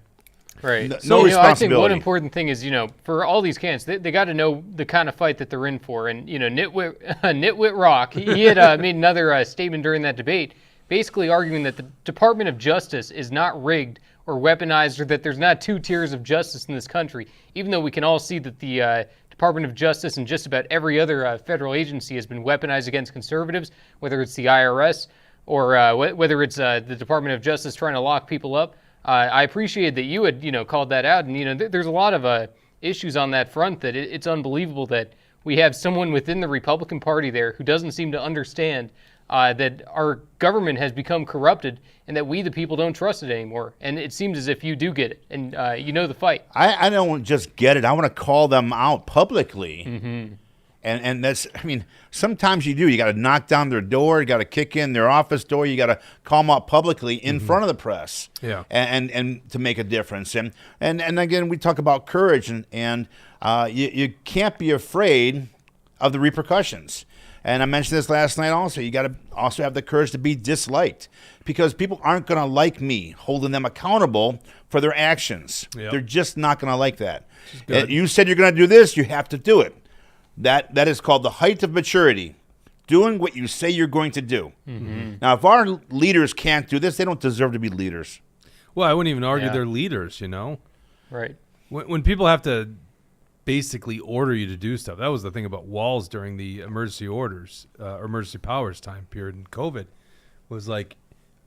Right. No So responsibility. I think one important thing is, for all these candidates, they got to know the kind of fight that they're in for. And, Nitwit Rock, he had made another statement during that debate, basically arguing that the Department of Justice is not rigged or weaponized, or that there's not two tiers of justice in this country, even though we can all see that the Department of Justice and just about every other federal agency has been weaponized against conservatives, whether it's the IRS or whether it's the Department of Justice trying to lock people up. I appreciate that you had, called that out, and there's a lot of issues on that front that it's unbelievable that we have someone within the Republican Party there who doesn't seem to understand that our government has become corrupted and that we, the people, don't trust it anymore. And it seems as if you do get it, and the fight. I don't just get it. I want to call them out publicly. And that's, sometimes you do. You got to knock down their door. You got to kick in their office door. You got to call them out publicly in front of the press. Yeah. And to make a difference. And again, we talk about courage, and you can't be afraid of the repercussions. And I mentioned this last night also. You got to also have the courage to be disliked, because people aren't going to like me holding them accountable for their actions. Yep. They're just not going to like that. You said you're going to do this, you have to do it. That is called the height of maturity, doing what you say you're going to do. Now, if our leaders can't do this, they don't deserve to be leaders. Well, I wouldn't even argue they're leaders, Right. When people have to basically order you to do stuff. That was the thing about walls during the emergency orders, emergency powers time period in COVID, was like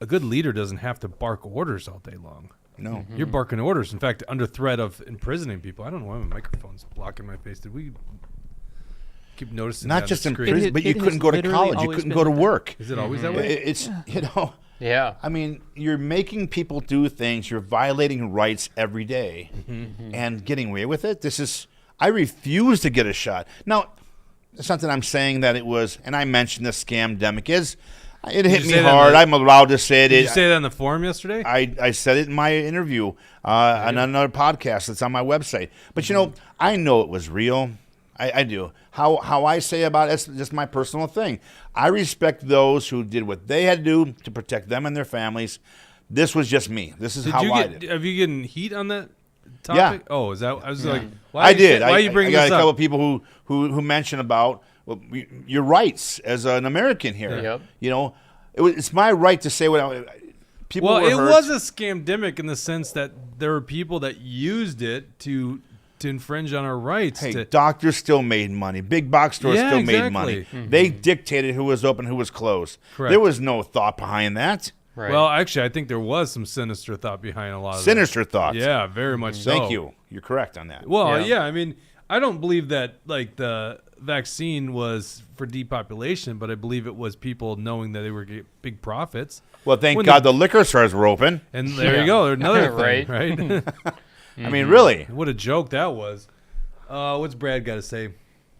a good leader doesn't have to bark orders all day long. No. You're barking orders. In fact, under threat of imprisoning people. I don't know why my microphone's blocking my face. Did we keep noticing Not that just on in the screen? prison, but you It couldn't has go to literally college. You always couldn't been go to like that. work. Is it always that way? It's, Yeah. you're making people do things. You're violating rights every day and getting away with it. I refuse to get a shot. Now, it's not that I'm saying that it was, and I mentioned the scamdemic is. It hit me hard. I'm allowed to say it. Did you say that on the forum yesterday? I said it in my interview on another podcast that's on my website. But, I know it was real. I do. How I say about it's just my personal thing. I respect those who did what they had to do to protect them and their families. This was just me. This is how I did. Have you gotten heat on that topic? Yeah. Oh, is that? I was like, I did. Why are you bringing I this got a couple up? of people who mentioned about your rights as an American here. Yep. It's my right to say what people Well, were it hurt. was a scamdemic in the sense that there were people that used it to infringe on our rights. Hey, doctors still made money. Big box stores still made money. They dictated who was open, who was closed. Correct. There was no thought behind that. Right. Well, actually, I think there was some sinister thought behind a lot of Sinister thoughts. that. Yeah, very much so. Thank you. You're correct on that. Well, yeah, I don't believe that the vaccine was for depopulation, but I believe it was people knowing that they were getting big profits. Well, thank God the liquor stores were open. And there you go. Another thing, right? I mean, really. What a joke that was. What's Brad got to say?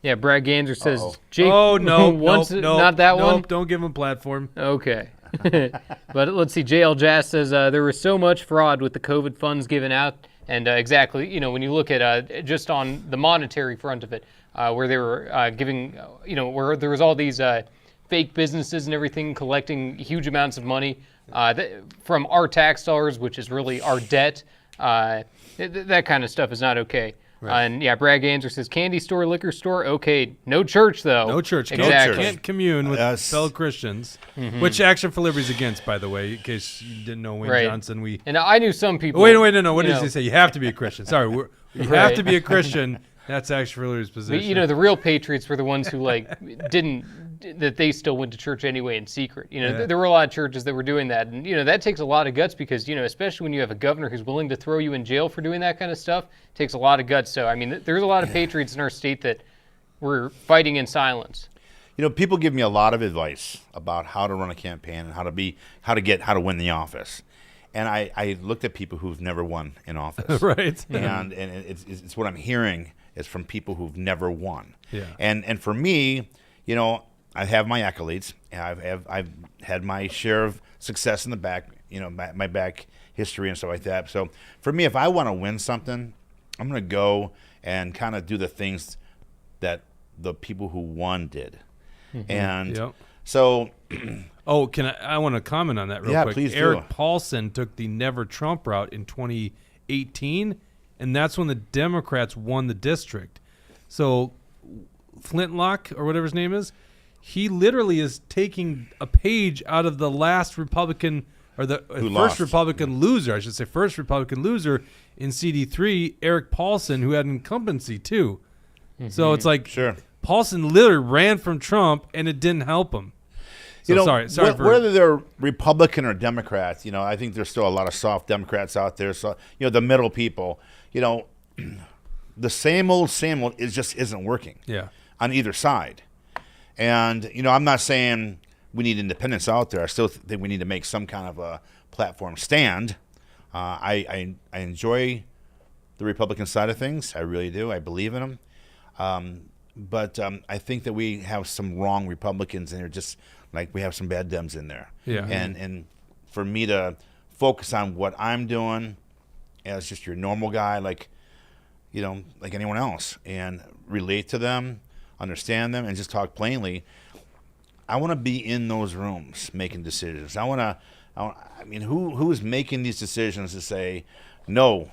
Yeah, Brad Gander says, Jake, Oh, no, once, not that one? Don't give him a platform. Okay. But let's see, JL Jazz says there was so much fraud with the COVID funds given out. And exactly, when you look at just on the monetary front of it, where they were giving, where there was all these fake businesses and everything collecting huge amounts of money from our tax dollars, which is really our debt. That kind of stuff is not okay. Right. And yeah, Brad Gander says candy store, liquor store, okay. No church though. No church. Exactly. Can't commune with fellow Christians, which Action for Liberty is against, by the way. In case you didn't know, Wayne Johnson. And I knew some people. Wait, no. What does he say? You have to be a Christian. Sorry, you have to be a Christian. That's Action for Liberty's position. The real patriots were the ones who didn't that they still went to church anyway in secret. There were a lot of churches that were doing that, and that takes a lot of guts because especially when you have a governor who's willing to throw you in jail for doing that kind of stuff, it takes a lot of guts. So I mean, there's a lot of patriots in our state that were fighting in silence. People give me a lot of advice about how to run a campaign and how to win the office. And I looked at people who've never won in office. Right. And it's what I'm hearing is from people who've never won. Yeah. And for me, I have my accolades. I've had my share of success in the back, my back history and stuff like that. So for me, if I want to win something, I'm going to go and kind of do the things that the people who won did. And so I want to comment on that real quick. Please do. Eric Paulson took the Never Trump route in 2018, and that's when the Democrats won the district. So Flintlock, or whatever his name is, he literally is taking a page out of the last Republican, or the first Republican loser, I should say, first Republican loser in CD3, Eric Paulson, who had incumbency too. So it's like, sure. Paulson literally ran from Trump, and it didn't help him. So sorry whether they're Republican or Democrats, I think there's still a lot of soft Democrats out there. So, the middle people, the same old just isn't working. Yeah. On either side. And, I'm not saying we need independence out there. I still think we need to make some kind of a platform stand. I enjoy the Republican side of things. I really do. I believe in them. But I think that we have some wrong Republicans, and they're just like we have some bad Dems in there. Yeah. And for me to focus on what I'm doing as just your normal guy, like anyone else, and relate to them, understand them, and just talk plainly. I want to be in those rooms making decisions. Who is making these decisions to say, no,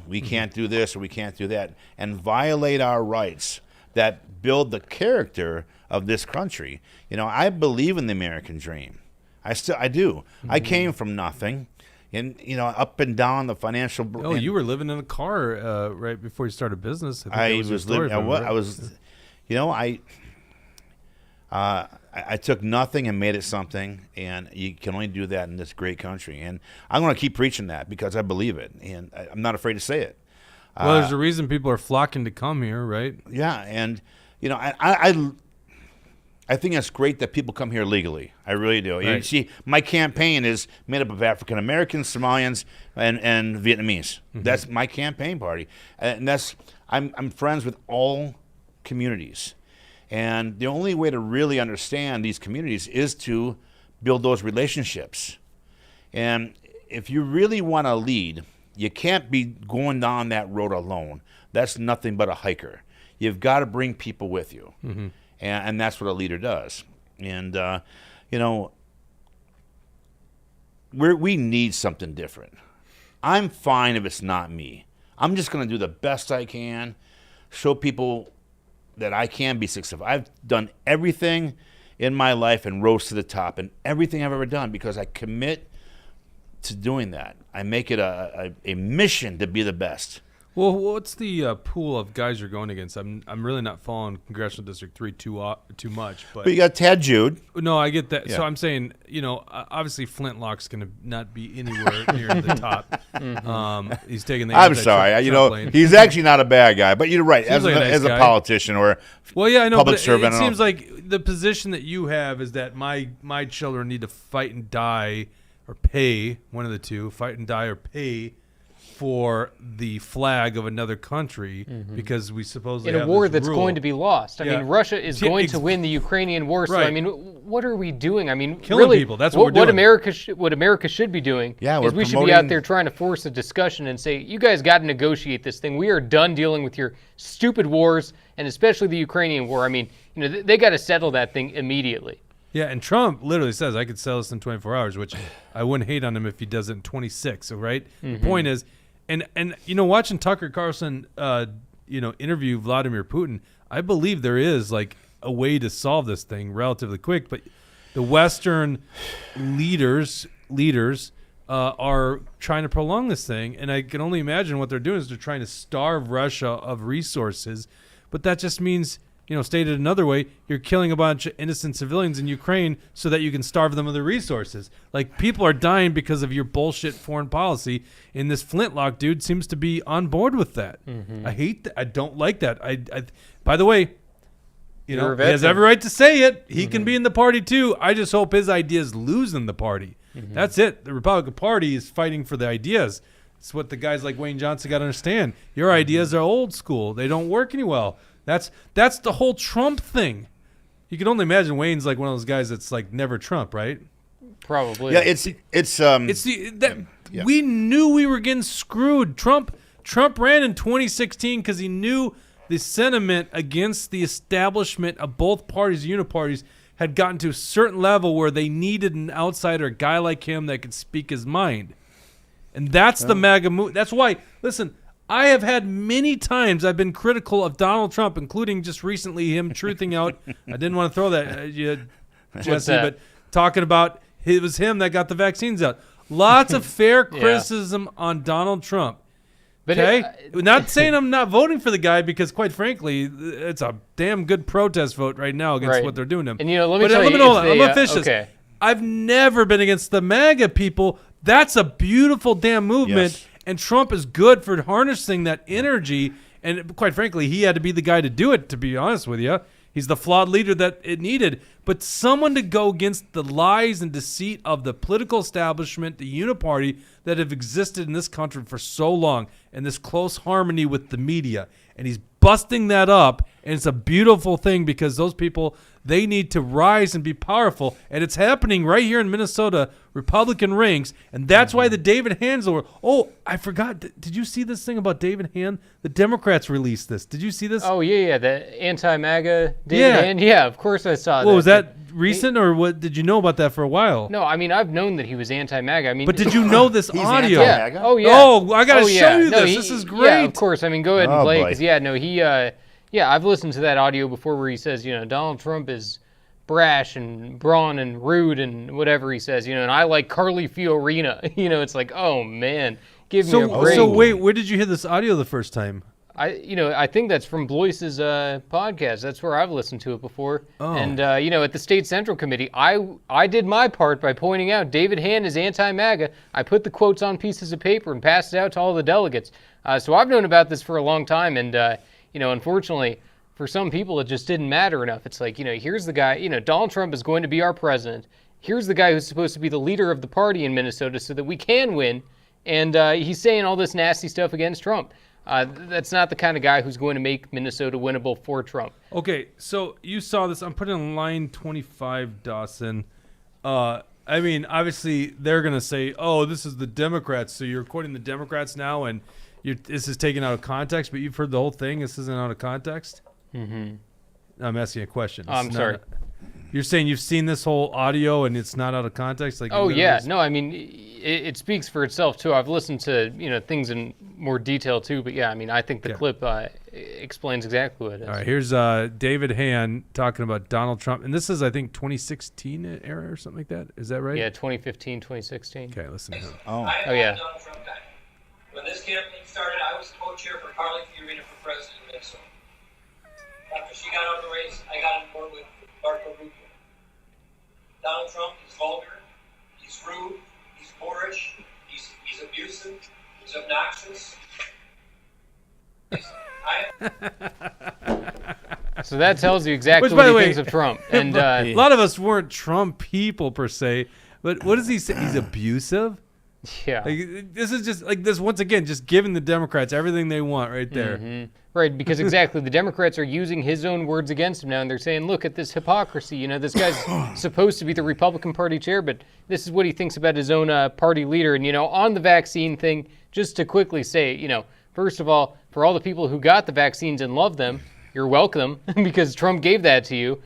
we can't do this or we can't do that, and violate our rights that build the character of this country. I believe in the American dream. I do. I came from nothing, and up and down the financial. Oh, you were living in a car right before you started business. I took nothing and made it something, and you can only do that in this great country. And I'm going to keep preaching that because I believe it, and I'm not afraid to say it. Well, there's a reason people are flocking to come here, right? Yeah, and I think it's great that people come here legally. I really do. Right. You see, my campaign is made up of African Americans, Somalians, and Vietnamese. That's my campaign party, and I'm friends with all communities. And the only way to really understand these communities is to build those relationships. And if you really want to lead, you can't be going down that road alone. That's nothing but a hiker. You've got to bring people with you. And that's what a leader does. And, we need something different. I'm fine if it's not me. I'm just going to do the best I can, show people that I can be successful. I've done everything in my life and rose to the top in everything I've ever done because I commit to doing that. I make it a mission to be the best. Well, what's the pool of guys you're going against? I'm really not following Congressional District 3 too much. But you got Tad Jude. No, I get that. Yeah. So I'm saying, obviously Flintlock's going to not be anywhere near the top. He's taking the I'm sorry. Trump He's actually not a bad guy. But you're right. Seems like a nice as a guy. politician or well, yeah, I know, public but servant. It seems like the position that you have is that my children need to fight and die or pay, one of the two, fight and die or pay for the flag of another country because we supposedly in a have war this that's rule. going to be lost. I mean, Russia is going to win the Ukrainian war. So Right. I mean, what are we doing? I mean, Killing really, people. That's what we're doing. What America should be doing Yeah, is we're we should be out there trying to force a discussion and say, you guys got to negotiate this thing. We are done dealing with your stupid wars, and especially the Ukrainian war. I mean, they got to settle that thing immediately. Yeah, and Trump literally says, I could sell this in 24 hours, which I wouldn't hate on him if he does it in 26, right? The point is, and watching Tucker Carlson, interview Vladimir Putin, I believe there is, like, a way to solve this thing relatively quick, but the Western leaders are trying to prolong this thing, and I can only imagine what they're doing is they're trying to starve Russia of resources, but that just means stated another way, you're killing a bunch of innocent civilians in Ukraine so that you can starve them of their resources. Like, people are dying because of your bullshit foreign policy, and this Flintlock dude seems to be on board with that. I hate that. I don't like that. I by the way, he has every right to say it. He can be in the party too. I just hope his ideas lose in the party. That's it. The Republican Party is fighting for the ideas. It's what the guys like Wayne Johnson got to understand. Your ideas are old school. They don't work any well. That's the whole Trump thing. You can only imagine Wayne's like one of those guys that's like never Trump, right? Probably. Yeah, we knew we were getting screwed. Trump ran in 2016 because he knew the sentiment against the establishment of both parties, uniparties, had gotten to a certain level where they needed an outsider, a guy like him that could speak his mind. And that's the MAGA move. That's why, listen, I have had many times I've been critical of Donald Trump, including just recently him truthing out. I didn't want to throw that, Jesse, but talking about it was him that got the vaccines out. Lots of fair criticism on Donald Trump. But not saying I'm not voting for the guy because, quite frankly, it's a damn good protest vote right now against what they're doing to him. And let me tell you, I'm officious. Okay. I've never been against the MAGA people. That's a beautiful damn movement. Yes. And Trump is good for harnessing that energy. And quite frankly, he had to be the guy to do it, to be honest with you. He's the flawed leader that it needed. But someone to go against the lies and deceit of the political establishment, the uniparty that have existed in this country for so long, and this close harmony with the media. And he's busting that up, and it's a beautiful thing because those people, they need to rise and be powerful. And it's happening right here in Minnesota, Republican ranks. And that's why the David Hansel. Oh, I forgot. Did you see this thing about David Hand? The Democrats released this. Did you see this? Oh, yeah. The anti-MAGA David Hand. Yeah, of course I saw that. Was that recent or what? Did you know about that for a while? No, I mean, I've known that he was anti-MAGA. But did you know this audio? Yeah. Oh, yeah. Oh, I got to show you this. This is great. Yeah, of course. I mean, go ahead and play it because, I've listened to that audio before where he says, Donald Trump is brash and brawn and rude and whatever he says, and I like Carly Fiorina. It's like, oh, man, give me a break. So wait, where did you hear this audio the first time? I think that's from Blois's podcast. That's where I've listened to it before. Oh. And, at the State Central Committee, I did my part by pointing out David Hand is anti-MAGA. I put the quotes on pieces of paper and passed it out to all the delegates. So I've known about this for a long time. And, unfortunately, for some people, it just didn't matter enough. It's like, here's the guy, Donald Trump is going to be our president. Here's the guy who's supposed to be the leader of the party in Minnesota so that we can win. And he's saying all this nasty stuff against Trump. That's not the kind of guy who's going to make Minnesota winnable for Trump. Okay, so you saw this. I'm putting in line 25, Dawson. I mean, obviously, they're going to say, oh, this is the Democrats. So you're quoting the Democrats now, and this is taken out of context, but you've heard the whole thing. This isn't out of context? Mm-hmm. I'm asking a question. I'm sorry. You're saying you've seen this whole audio and it's not out of context? Oh, yeah. No, I mean, it speaks for itself, too. I've listened to, things in more detail, too. But, yeah, I mean, I think the clip explains exactly what it is. All right, here's David Hand talking about Donald Trump. And this is, I think, 2016 era or something like that. Is that right? Yeah, 2015, 2016. Okay, listen to him. Oh, yeah. Donald Trump guy. When this campaign started, I was co-chair for Carly Fiorina for president of Minnesota. After she got out of the race, I got on board with Marco Rubio. Donald Trump is vulgar, he's rude, he's boorish, he's abusive, he's obnoxious. So that tells you exactly what he thinks of Trump. And a lot of us weren't Trump people per se, but what does he say? He's abusive? Yeah. This is just like this once again, just giving the Democrats everything they want right there. Mm-hmm. Right, because exactly, the Democrats are using his own words against him now, and they're saying, look at this hypocrisy. This guy's supposed to be the Republican Party chair, but this is what he thinks about his own party leader. And, on the vaccine thing, just to quickly say, first of all, for all the people who got the vaccines and love them, you're welcome, because Trump gave that to you.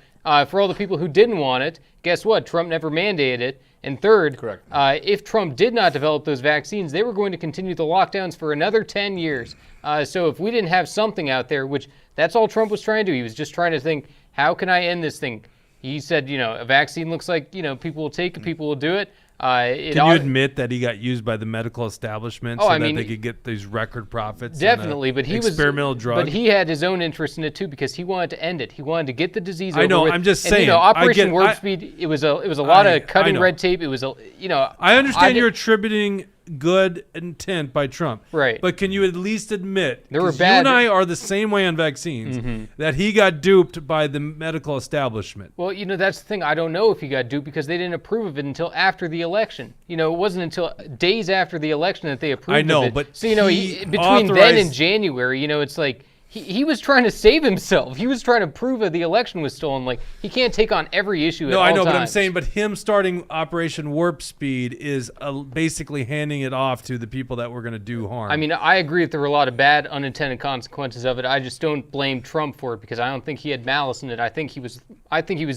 For all the people who didn't want it, guess what? Trump never mandated it. And third, if Trump did not develop those vaccines, they were going to continue the lockdowns for another 10 years. So if we didn't have something out there, which that's all Trump was trying to do, he was just trying to think, how can I end this thing? He said, a vaccine looks like, people will take it, people will do it. Can you admit that he got used by the medical establishment so that they could get these record profits? Definitely, but he experimental drug. But he had his own interest in it too because he wanted to end it. He wanted to get the disease over with. I know. with. I'm just and, saying. Operation Warp Speed. It was a lot of cutting red tape. It was I understand you're attributing good intent by Trump, right? But can you at least admit there were bad? You and I are the same way on vaccines that he got duped by the medical establishment. Well, that's the thing. I don't know if he got duped because they didn't approve of it until after the election. It wasn't until days after the election that they approved. I know, of it. but so between then and January, it's like. He was trying to save himself. He was trying to prove that the election was stolen. Like, he can't take on every issue at all times. No, I know, but I'm saying, him starting Operation Warp Speed is basically handing it off to the people that were going to do harm. I mean, I agree that there were a lot of bad unintended consequences of it. I just don't blame Trump for it because I don't think he had malice in it. I think he was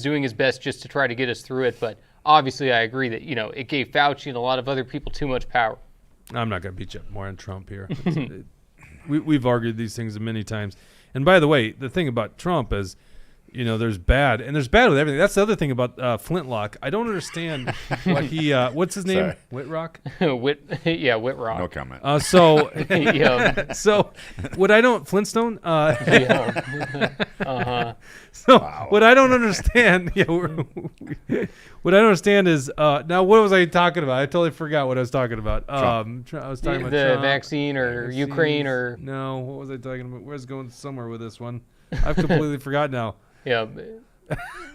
doing his best just to try to get us through it. But obviously, I agree that it gave Fauci and a lot of other people too much power. I'm not going to beat you up more on Trump here. We've argued these things many times. And by the way, the thing about Trump is, there's bad, and there's bad with everything. That's the other thing about Flintlock. I don't understand what he, what's his name? Whitrock? Whitrock. No comment. So what I don't, Flintstone? So what I don't understand, what I don't understand is, now what was I talking about? I totally forgot what I was talking about. I was talking about the Trump, vaccine or vaccines. Ukraine or... No, what was I talking about? Where's going somewhere with this one? I've completely forgot now. Yeah.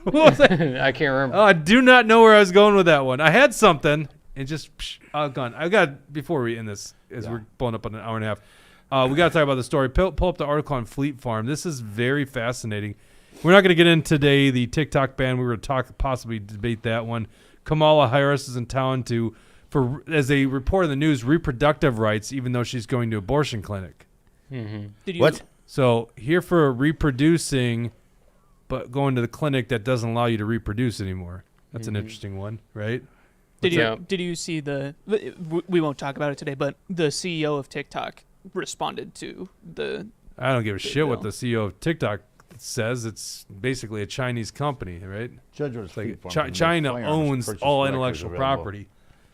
What was I? I can't remember. I do not know where I was going with that one. I had something and just gone. I got, before we end this, as we're pulling up on an hour and a half, we got to talk about the story. Pull up the article on Fleet Farm. This is very fascinating. We're not going to get in today the TikTok ban. We were possibly debate that one. Kamala Harris is in town for, as they report in the news, reproductive rights, even though she's going to abortion clinic. What? So here for reproducing, but going to the clinic that doesn't allow you to reproduce anymore. That's an interesting one, right? Did you see we won't talk about it today, but the CEO of TikTok responded to the... I don't give a shit what the CEO of TikTok says. It's basically a Chinese company, right? China owns all intellectual property.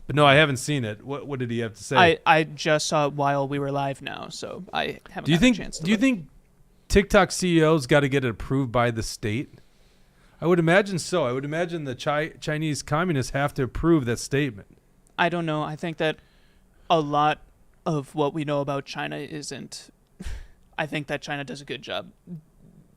But no, I haven't seen it. What did he have to say? I just saw it while we were live now, so I haven't had a chance to Do you think TikTok CEOs got to get it approved by the state? I would imagine so. I would imagine the Chinese communists have to approve that statement. I don't know. I think that a lot of what we know about China isn't... I think that China does a good job.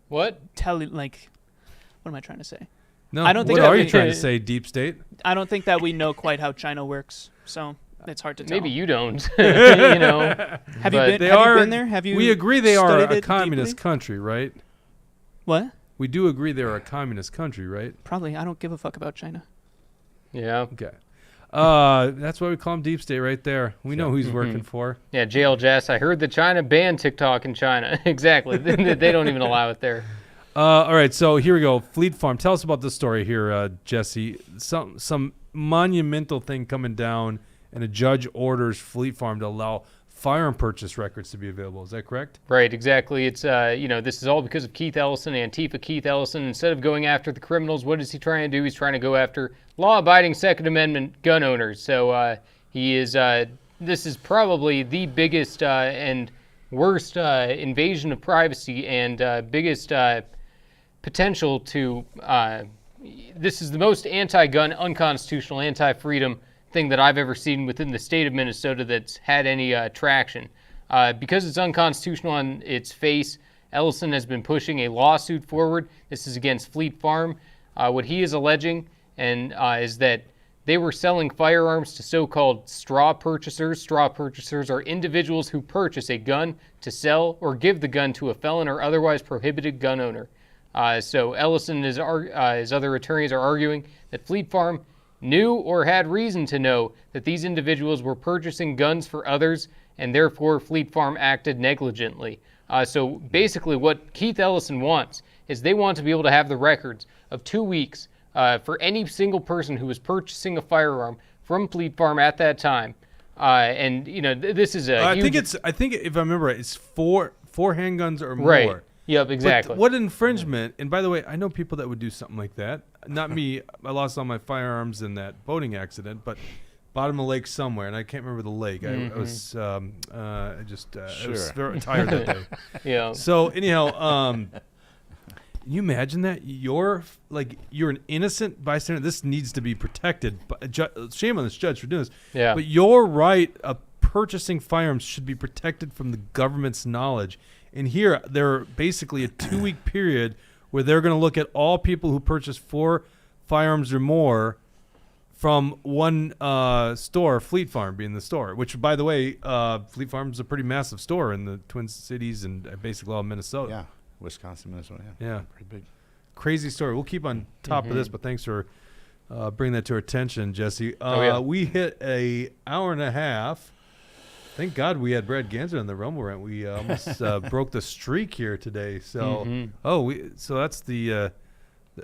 What? What am I trying to say? No, I don't think what are you trying to say, deep state? I don't think that we know quite how China works, so it's hard to tell. Maybe you don't. Have you been there? We agree they are a communist country, right? What? We do agree they're a communist country, right? Probably. I don't give a fuck about China. Yeah. Okay. That's why we call him deep state right there. We know who he's working for. Yeah, JL Jess. I heard that China banned TikTok in China. Exactly. They don't even allow it there. All right, so here we go. Fleet Farm. Tell us about this story here, Jesse. Some monumental thing coming down, and a judge orders Fleet Farm to allow firearm purchase records to be available. Is that correct? Right, exactly. It's this is all because of Keith Ellison, Antifa Keith Ellison. Instead of going after the criminals, what is he trying to do? He's trying to go after law-abiding Second Amendment gun owners. So he is. This is probably the biggest and worst invasion of privacy and biggest potential to. This is the most anti-gun, unconstitutional, anti-freedom thing that I've ever seen within the state of Minnesota that's had any traction. Because it's unconstitutional on its face, Ellison has been pushing a lawsuit forward. This is against Fleet Farm. What he is alleging is that they were selling firearms to so-called straw purchasers. Straw purchasers are individuals who purchase a gun to sell or give the gun to a felon or otherwise prohibited gun owner. So Ellison and his other attorneys are arguing that Fleet Farm knew or had reason to know that these individuals were purchasing guns for others, and therefore Fleet Farm acted negligently. So basically what Keith Ellison wants is they want to be able to have the records of 2 weeks for any single person who was purchasing a firearm from Fleet Farm at that time. And this is a huge... I think if I remember right, it's four handguns or more. Right. Yep, exactly. But what infringement? And by the way, I know people that would do something like that. Not me. I lost all my firearms in that boating accident. But bottom of the lake somewhere, and I can't remember the lake. I was I was very tired that day. Yeah. So anyhow, can you imagine that you're an innocent bystander? This needs to be protected. Shame on this judge for doing this. Yeah. But your right of purchasing firearms should be protected from the government's knowledge. And here, they're basically a 2-week period where they're going to look at all people who purchase 4 firearms or more from one store, Fleet Farm being the store, which, by the way, Fleet Farm is a pretty massive store in the Twin Cities and basically all of Minnesota. Yeah, Wisconsin, Minnesota. Yeah. Pretty big. Crazy story. We'll keep on top of this, but thanks for bringing that to our attention, Jesse. We hit a hour and a half. Thank God we had Brad Ganser on the Rumble Rant. We almost broke the streak here today. So, so that's the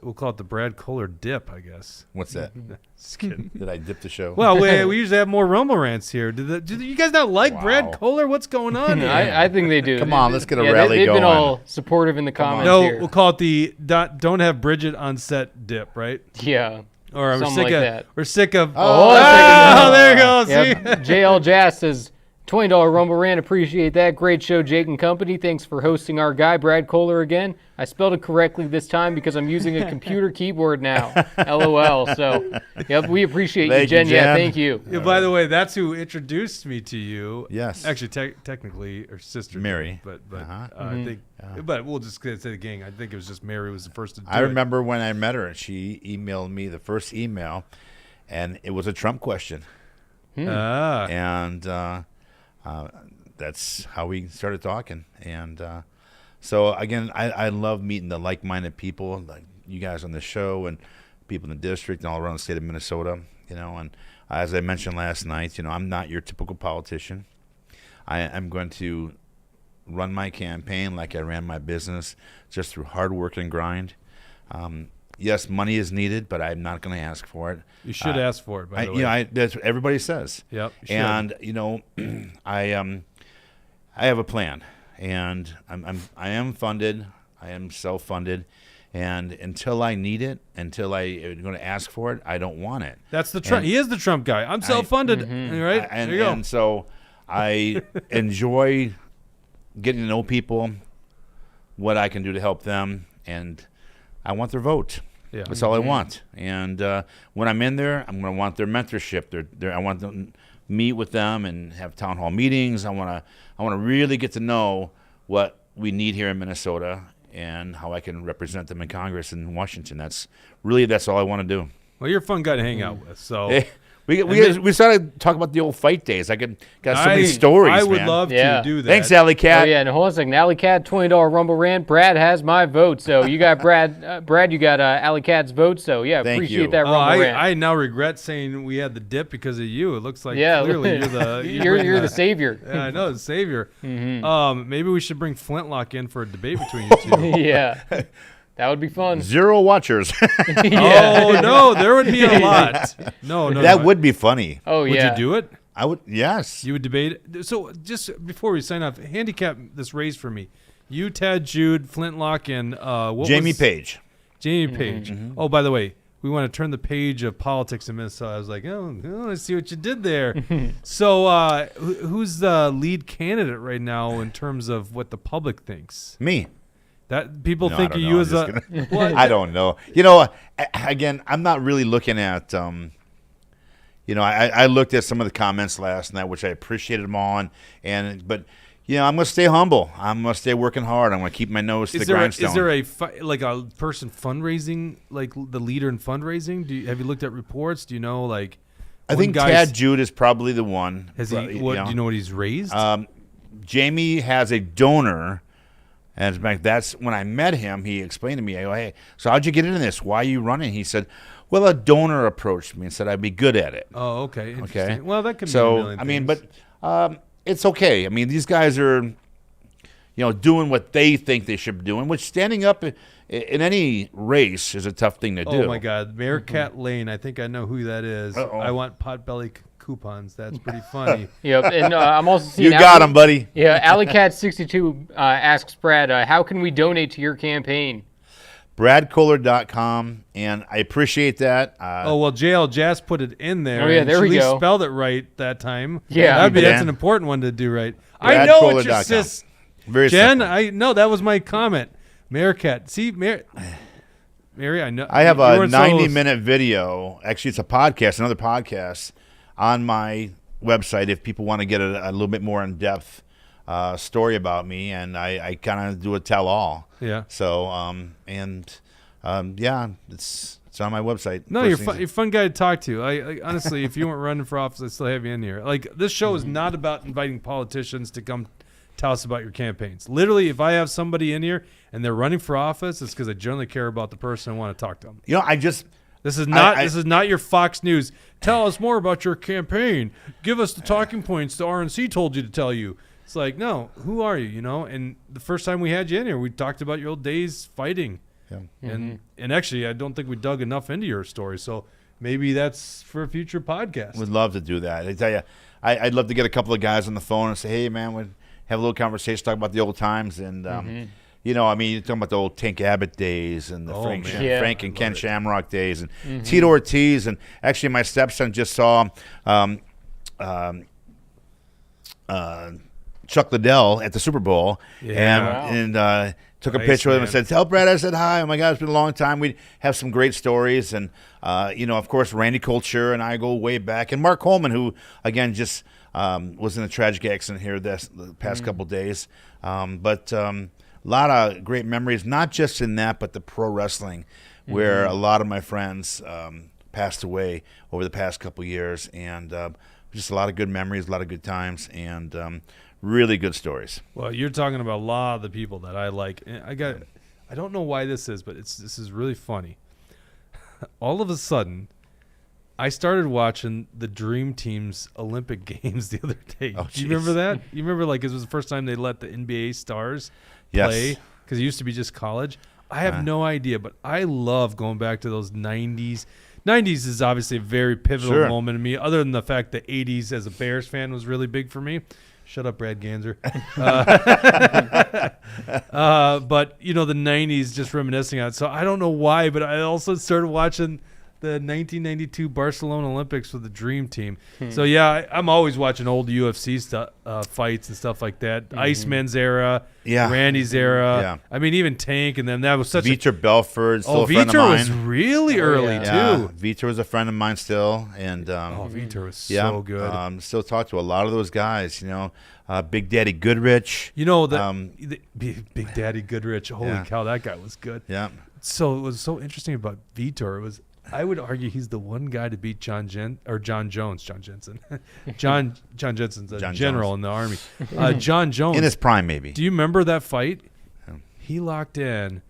we'll call it the Brad Kohler dip, I guess. What's that? Just kidding. Did I dip the show? Well, we usually have more Rumble Rants here. Do you guys not like Brad Kohler? What's going on here? I think they do. Come on, let's get a Yeah, rally they've going. been all supportive in the comments No, here. we'll call it the don't have Bridget on set dip, right? Yeah. Or Something like that. we're sick of. Oh, there it goes. Yep. See? JL Jazz says, $20 Rumble Rant. Appreciate that. Great show, Jake and company. Thanks for hosting our guy, Brad Kohler, again. I spelled it correctly this time because I'm using a computer keyboard now. LOL. So, yep, we appreciate you, Jen. Yeah, thank you. Yeah, by the way, that's who introduced me to you. Yes. Actually, technically, her sister. Mary. But I think, but we'll just say the gang. I think it was just Mary was the first to do I it. remember when I met her, she emailed me the first email, and it was a Trump question. And that's how we started talking. And so, again, I love meeting the like-minded people, like you guys on the show and people in the district and all around the state of Minnesota, and as I mentioned last night, I'm not your typical politician. I'm going to run my campaign like I ran my business, just through hard work and grind. Yes, money is needed, but I'm not going to ask for it. You should ask for it, by the way. That's what everybody says. Yep. You should. And I have a plan, and I am funded. I am self-funded, and until I need it, until I'm going to ask for it, I don't want it. That's the Trump. He is the Trump guy. I'm self-funded, right? And, there you go. And so I enjoy getting to know people, what I can do to help them, and I want their vote. Yeah. That's all I want. And when I'm in there, I'm going to want their mentorship. I want them to meet with them and have town hall meetings. I want to really get to know what we need here in Minnesota and how I can represent them in Congress and Washington. That's all I want to do. Well, you're a fun guy to hang out with. So we started talking about the old fight days. Got so many stories. I would man. love to do that. Thanks, Alley Cat. Oh, yeah, and hold on a second. Alley Cat, $20 Rumble Rant. Brad has my vote. So you got Brad, you got Alley Cat's vote. So, yeah, Thank appreciate you. that Rumble Rant. I now regret saying we had the dip because of you. It looks like clearly you're the you're the savior. Yeah, I know, the savior. Maybe we should bring Flintlock in for a debate between you two. Yeah. That would be fun. 0 watchers. Oh, no, there would be a lot. No. That would be funny. Oh, Would yeah. you do it? I would, yes. You would debate it? So just before we sign off, handicap this race for me. You, Tad Jude, Flintlock, and Jamie Page. Jamie Page. Oh, by the way, we want to turn the page of politics in Minnesota. I was like, I see what you did there. So who's the lead candidate right now in terms of what the public thinks? Me. That people No, think I of don't you know. as I'm just a. I don't know. Again, I'm not really looking at. I looked at some of the comments last night, which I appreciated them all, but I'm going to stay humble. I'm going to stay working hard. I'm going to keep my nose to the grindstone. Is there a person fundraising, like the leader in fundraising? Have you looked at reports? Do you know I think Tad Jude is probably the one. Has he? Do you know what he's raised? Jamie has a donor. And in fact, that's when I met him. He explained to me, I go, hey, so how'd you get into this? Why are you running? He said, well, a donor approached me and said I'd be good at it. Oh, okay. Interesting. Okay. Well, that could be a million things. But it's okay. I mean, these guys are, doing what they think they should be doing, which standing up in any race is a tough thing to do. Oh, my God. Mayor Cat Lane. I think I know who that is. Uh-oh. I want Potbelly coupons. That's pretty funny. Yep, and I'm also seeing. You got him, buddy. Yeah, AlleyCat62 asks Brad, how can we donate to your campaign? BradKohler.com, and I appreciate that. JL Jazz put it in there. Oh, yeah, and there she we at least go. spelled it right that time. Yeah. That's Dan. an important one to do right. I know what your BradKohler.com. sis, Very Jen. simple. I know that was my comment. Meerkat. See, Mary, I know. I have you a weren't 90-minute video. Actually, it's a podcast, another podcast, on my website if people want to get a little bit more in-depth story about me, and I kind of do a tell-all. Yeah. So, it's on my website. No, First you're things- you're a fun guy to talk to. I honestly, if you weren't running for office, I'd still have you in here. Like, this show is not about inviting politicians to come tell us about your campaigns. Literally, if I have somebody in here and they're running for office, it's because I generally care about the person and want to talk to them. You know, I just This is not I- this is not your Fox News. Tell us more about your campaign. Give us the talking points the RNC told you to tell you. It's like, no, who are you? You know. And the first time we had you in here, we talked about your old days fighting. Yeah. And actually, I don't think we dug enough into your story. So maybe that's for a future podcast. would love to do that. I tell you, I'd love to get a couple of guys on the phone and say, hey, man, we'd have a little conversation, talk about the old times. And, you know, I mean, you're talking about the old Tank Abbott days and the Frank and Ken Shamrock days and Tito Ortiz. And actually, my stepson just saw Chuck Liddell at the Super Bowl. And took a picture with him and said, tell Brad I said hi. Oh, my God, it's been a long time. We have some great stories. And, you know, of course, Randy Kulcher and I go way back. And Mark Coleman, who, again, just was in a tragic accident here the past couple days. But a lot of great memories, not just in that, but the pro wrestling, where a lot of my friends passed away over the past couple years. And just a lot of good memories, a lot of good times, and really good stories. Well, you're talking about a lot of the people that I like. And I don't know why this is, but this is really funny. All of a sudden, I started watching the Dream Team's Olympic Games the other day. Oh, Do you remember that? You remember, like, it was the first time they let the NBA stars play? Because it used to be just college. I have no idea, but I love going back to those 90s. 90s is obviously a very pivotal moment in me, other than the fact that 80s as a Bears fan was really big for me. Shut up, Brad Ganser. But, you know, the 90s, just reminiscing on it. So I don't know why, but I also started watching the 1992 Barcelona Olympics with the Dream Team. So, yeah, I'm always watching old UFC fights and stuff like that. Iceman's era, Randy's era. Yeah. I mean, even Tank, and then that was such Vitor Belfort, still a friend of Vitor mine. was really early, too. Vitor was a friend of mine still. And Vitor was so good. Still talk to a lot of those guys, you know. Big Daddy Goodrich. You know, the Big Daddy Goodrich, holy cow, that guy was good. Yeah. So it was so interesting about Vitor. I would argue he's the one guy to beat John Jensen. John Jensen's a general in the Army. John Jones. In his prime, maybe. Do you remember that fight? Yeah. He locked in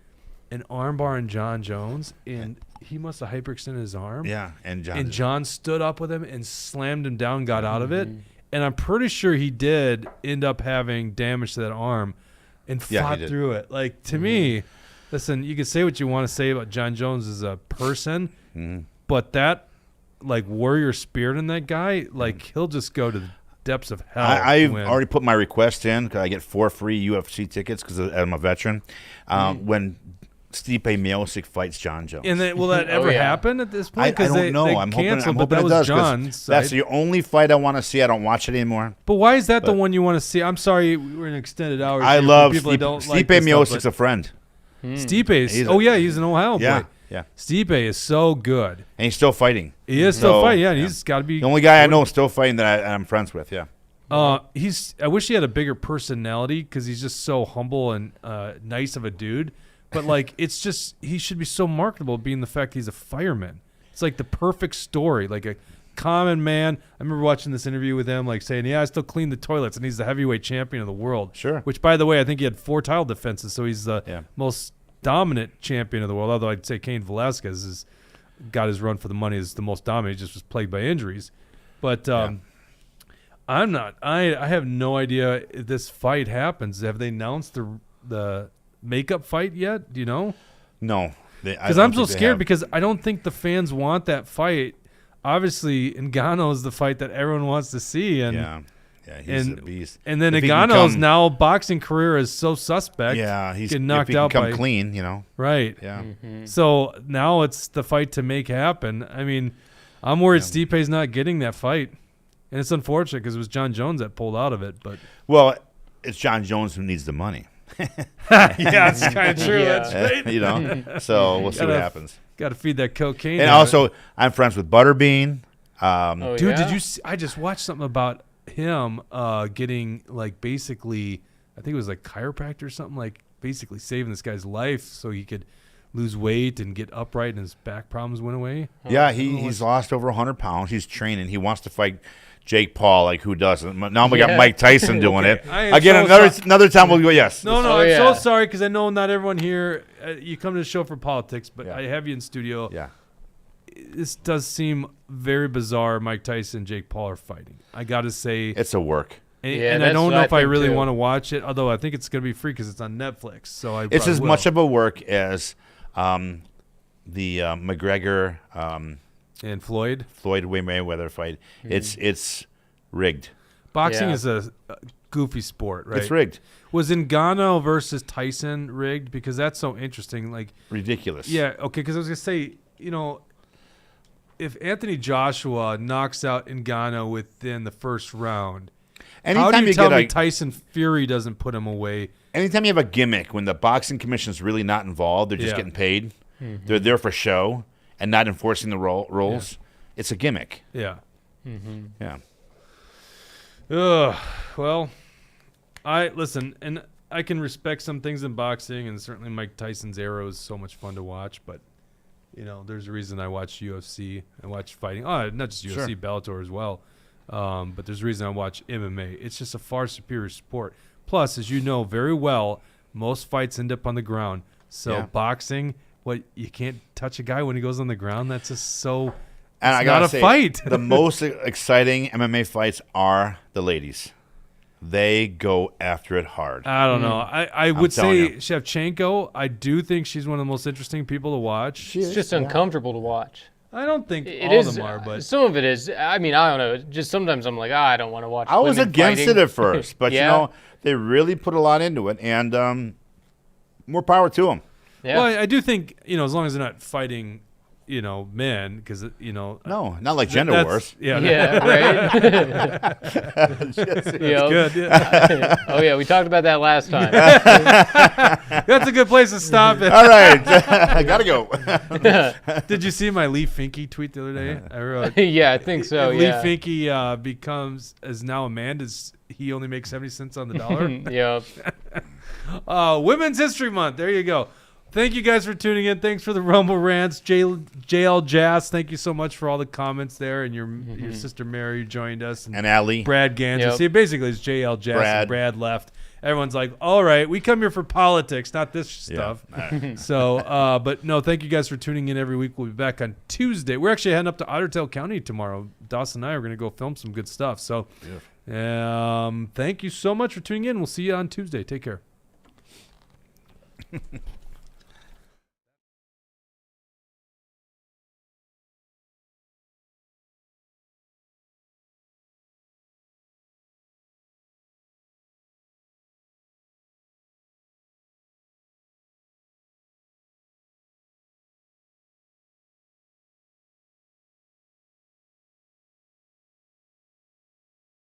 an armbar on John Jones, and he must have hyperextended his arm. Yeah, and John stood up with him and slammed him down, got out of it. And I'm pretty sure he did end up having damage to that arm and fought through it. Like, to me, listen, you can say what you want to say about John Jones as a person, but that, like, warrior spirit in that guy, like, he'll just go to the depths of hell. I've already put my request in because I get 4 free UFC tickets because I'm a veteran. When Stipe Miocic fights John Jones. And then, will that ever happen at this point? I don't know. They I'm canceled, hoping but that it was does. John's. That's the only fight I want to see. I don't watch it anymore. But why is that the one you want to see? I'm sorry, we're in extended hours. I here for love people Stipe. that don't Stipe like this stuff, Miocic's a friend. Stipe is. He's an Ohio boy. Yeah. Stipe is so good. And he's still fighting. He is still fighting. Yeah, and he's got to be the only guy I know still fighting that I'm friends with. Yeah. I wish he had a bigger personality because he's just so humble and nice of a dude. But, like, it's just, he should be so marketable being the fact he's a fireman. It's like the perfect story, like a common man. I remember watching this interview with him, like, saying, I still clean the toilets, and he's the heavyweight champion of the world. Sure. Which, by the way, I think he had 4 title defenses, so he's the most dominant champion of the world, although I'd say Cain Velasquez has got his run for the money as the most dominant. He just was plagued by injuries. But I'm not. I have no idea if this fight happens. Have they announced the makeup fight yet? Do you know? No. Because I'm so scared because I don't think the fans want that fight. Obviously, Ngannou is the fight that everyone wants to see. And Yeah, he's a beast. And then If he Ngannou's now boxing career is so suspect. Yeah, he's getting knocked if he out can come by clean, you know. right. Yeah. So now it's the fight to make happen. I mean, I'm worried Stipe's not getting that fight, and it's unfortunate because it was John Jones that pulled out of it. But Well, it's John Jones who needs the money. yeah, it's kind of true. Yeah. That's right. You know. So we'll see what Gotta- happens. Got to feed that cocaine. And habit. also, I'm friends with Butterbean. Oh, dude, yeah? did you? I just watched something about him getting like basically, I think it was like chiropractor or something, like basically saving this guy's life so he could lose weight and get upright and his back problems went away. Yeah, he's lost over 100 pounds. He's training. He wants to fight Jake Paul. Like, who doesn't? Now we got Yeah. Mike Tyson doing it. I am Again, so another time we'll go, yes. No, Oh, I'm yeah. so sorry because I know not everyone here. You come to the show for politics, but Yeah. I have you in studio. Yeah. This does seem very bizarre. Mike Tyson and Jake Paul are fighting. I got to say, It's a work. and, Yeah, and I that's don't what know I if I think, really too. want to watch it. Although I think it's going to be free because it's on Netflix. So I It's probably as will. much of a work as the McGregor And Floyd. Floyd Mayweather fight. It's rigged. Boxing Yeah. is a goofy sport, right? It's rigged. Was Ngannou versus Tyson rigged? Because that's so interesting. Like, Ridiculous. yeah, okay. Because I was gonna say, if Anthony Joshua knocks out Ngannou within the first round, how do you tell me Tyson Fury doesn't put him away? Anytime you have a gimmick, when the boxing commission's really not involved, they're just Yeah. getting paid. They're there for show and not enforcing the rules. It's a gimmick. Yeah. Yeah. Ugh. Well, listen, and I can respect some things in boxing, and certainly Mike Tyson's Arrow is so much fun to watch. But there's a reason I watch UFC. I watch fighting. Oh, not just UFC, Sure. Bellator as well. But there's a reason I watch MMA. It's just a far superior sport. Plus, as you know very well, most fights end up on the ground. So Yeah. boxing, you can't touch a guy when he goes on the ground. That's just so. And It's I gotta not a say, fight. the most exciting MMA fights are the ladies. They go after it hard. I don't know. I would telling say you. Shevchenko. I do think she's one of the most interesting people to watch. It's just uncomfortable to watch. I don't think It all is. of them are, but some of it is. I mean, I don't know. Just sometimes I'm like, I don't want to watch. I was women against fighting. it at first, but Yeah. they really put a lot into it, and more power to them. Yeah. well, I do think as long as they're not fighting, men, because No, not like gender that's- wars. Yeah, Yeah, right. Yep. good. Yeah. Oh yeah, we talked about that last time. That's a good place to stop it. All right, I gotta go. Did you see my Lee Finke tweet the other day? I wrote. Yeah, I think so. Lee Yeah. Finke is now Amanda's. He only makes 70 cents on the dollar. Yep. Women's History Month. There you go. Thank you guys for tuning in. Thanks for the Rumble Rants. JL Jazz, thank you so much for all the comments there. And your sister Mary joined us. And Allie. Brad Ganser. Yep. See, basically it's JL Jazz and Brad left. Everyone's like, all right, we come here for politics, not this stuff. So, but no, thank you guys for tuning in every week. We'll be back on Tuesday. We're actually heading up to Otter Tail County tomorrow. Dawson and I are going to go film some good stuff. So, thank you so much for tuning in. We'll see you on Tuesday. Take care.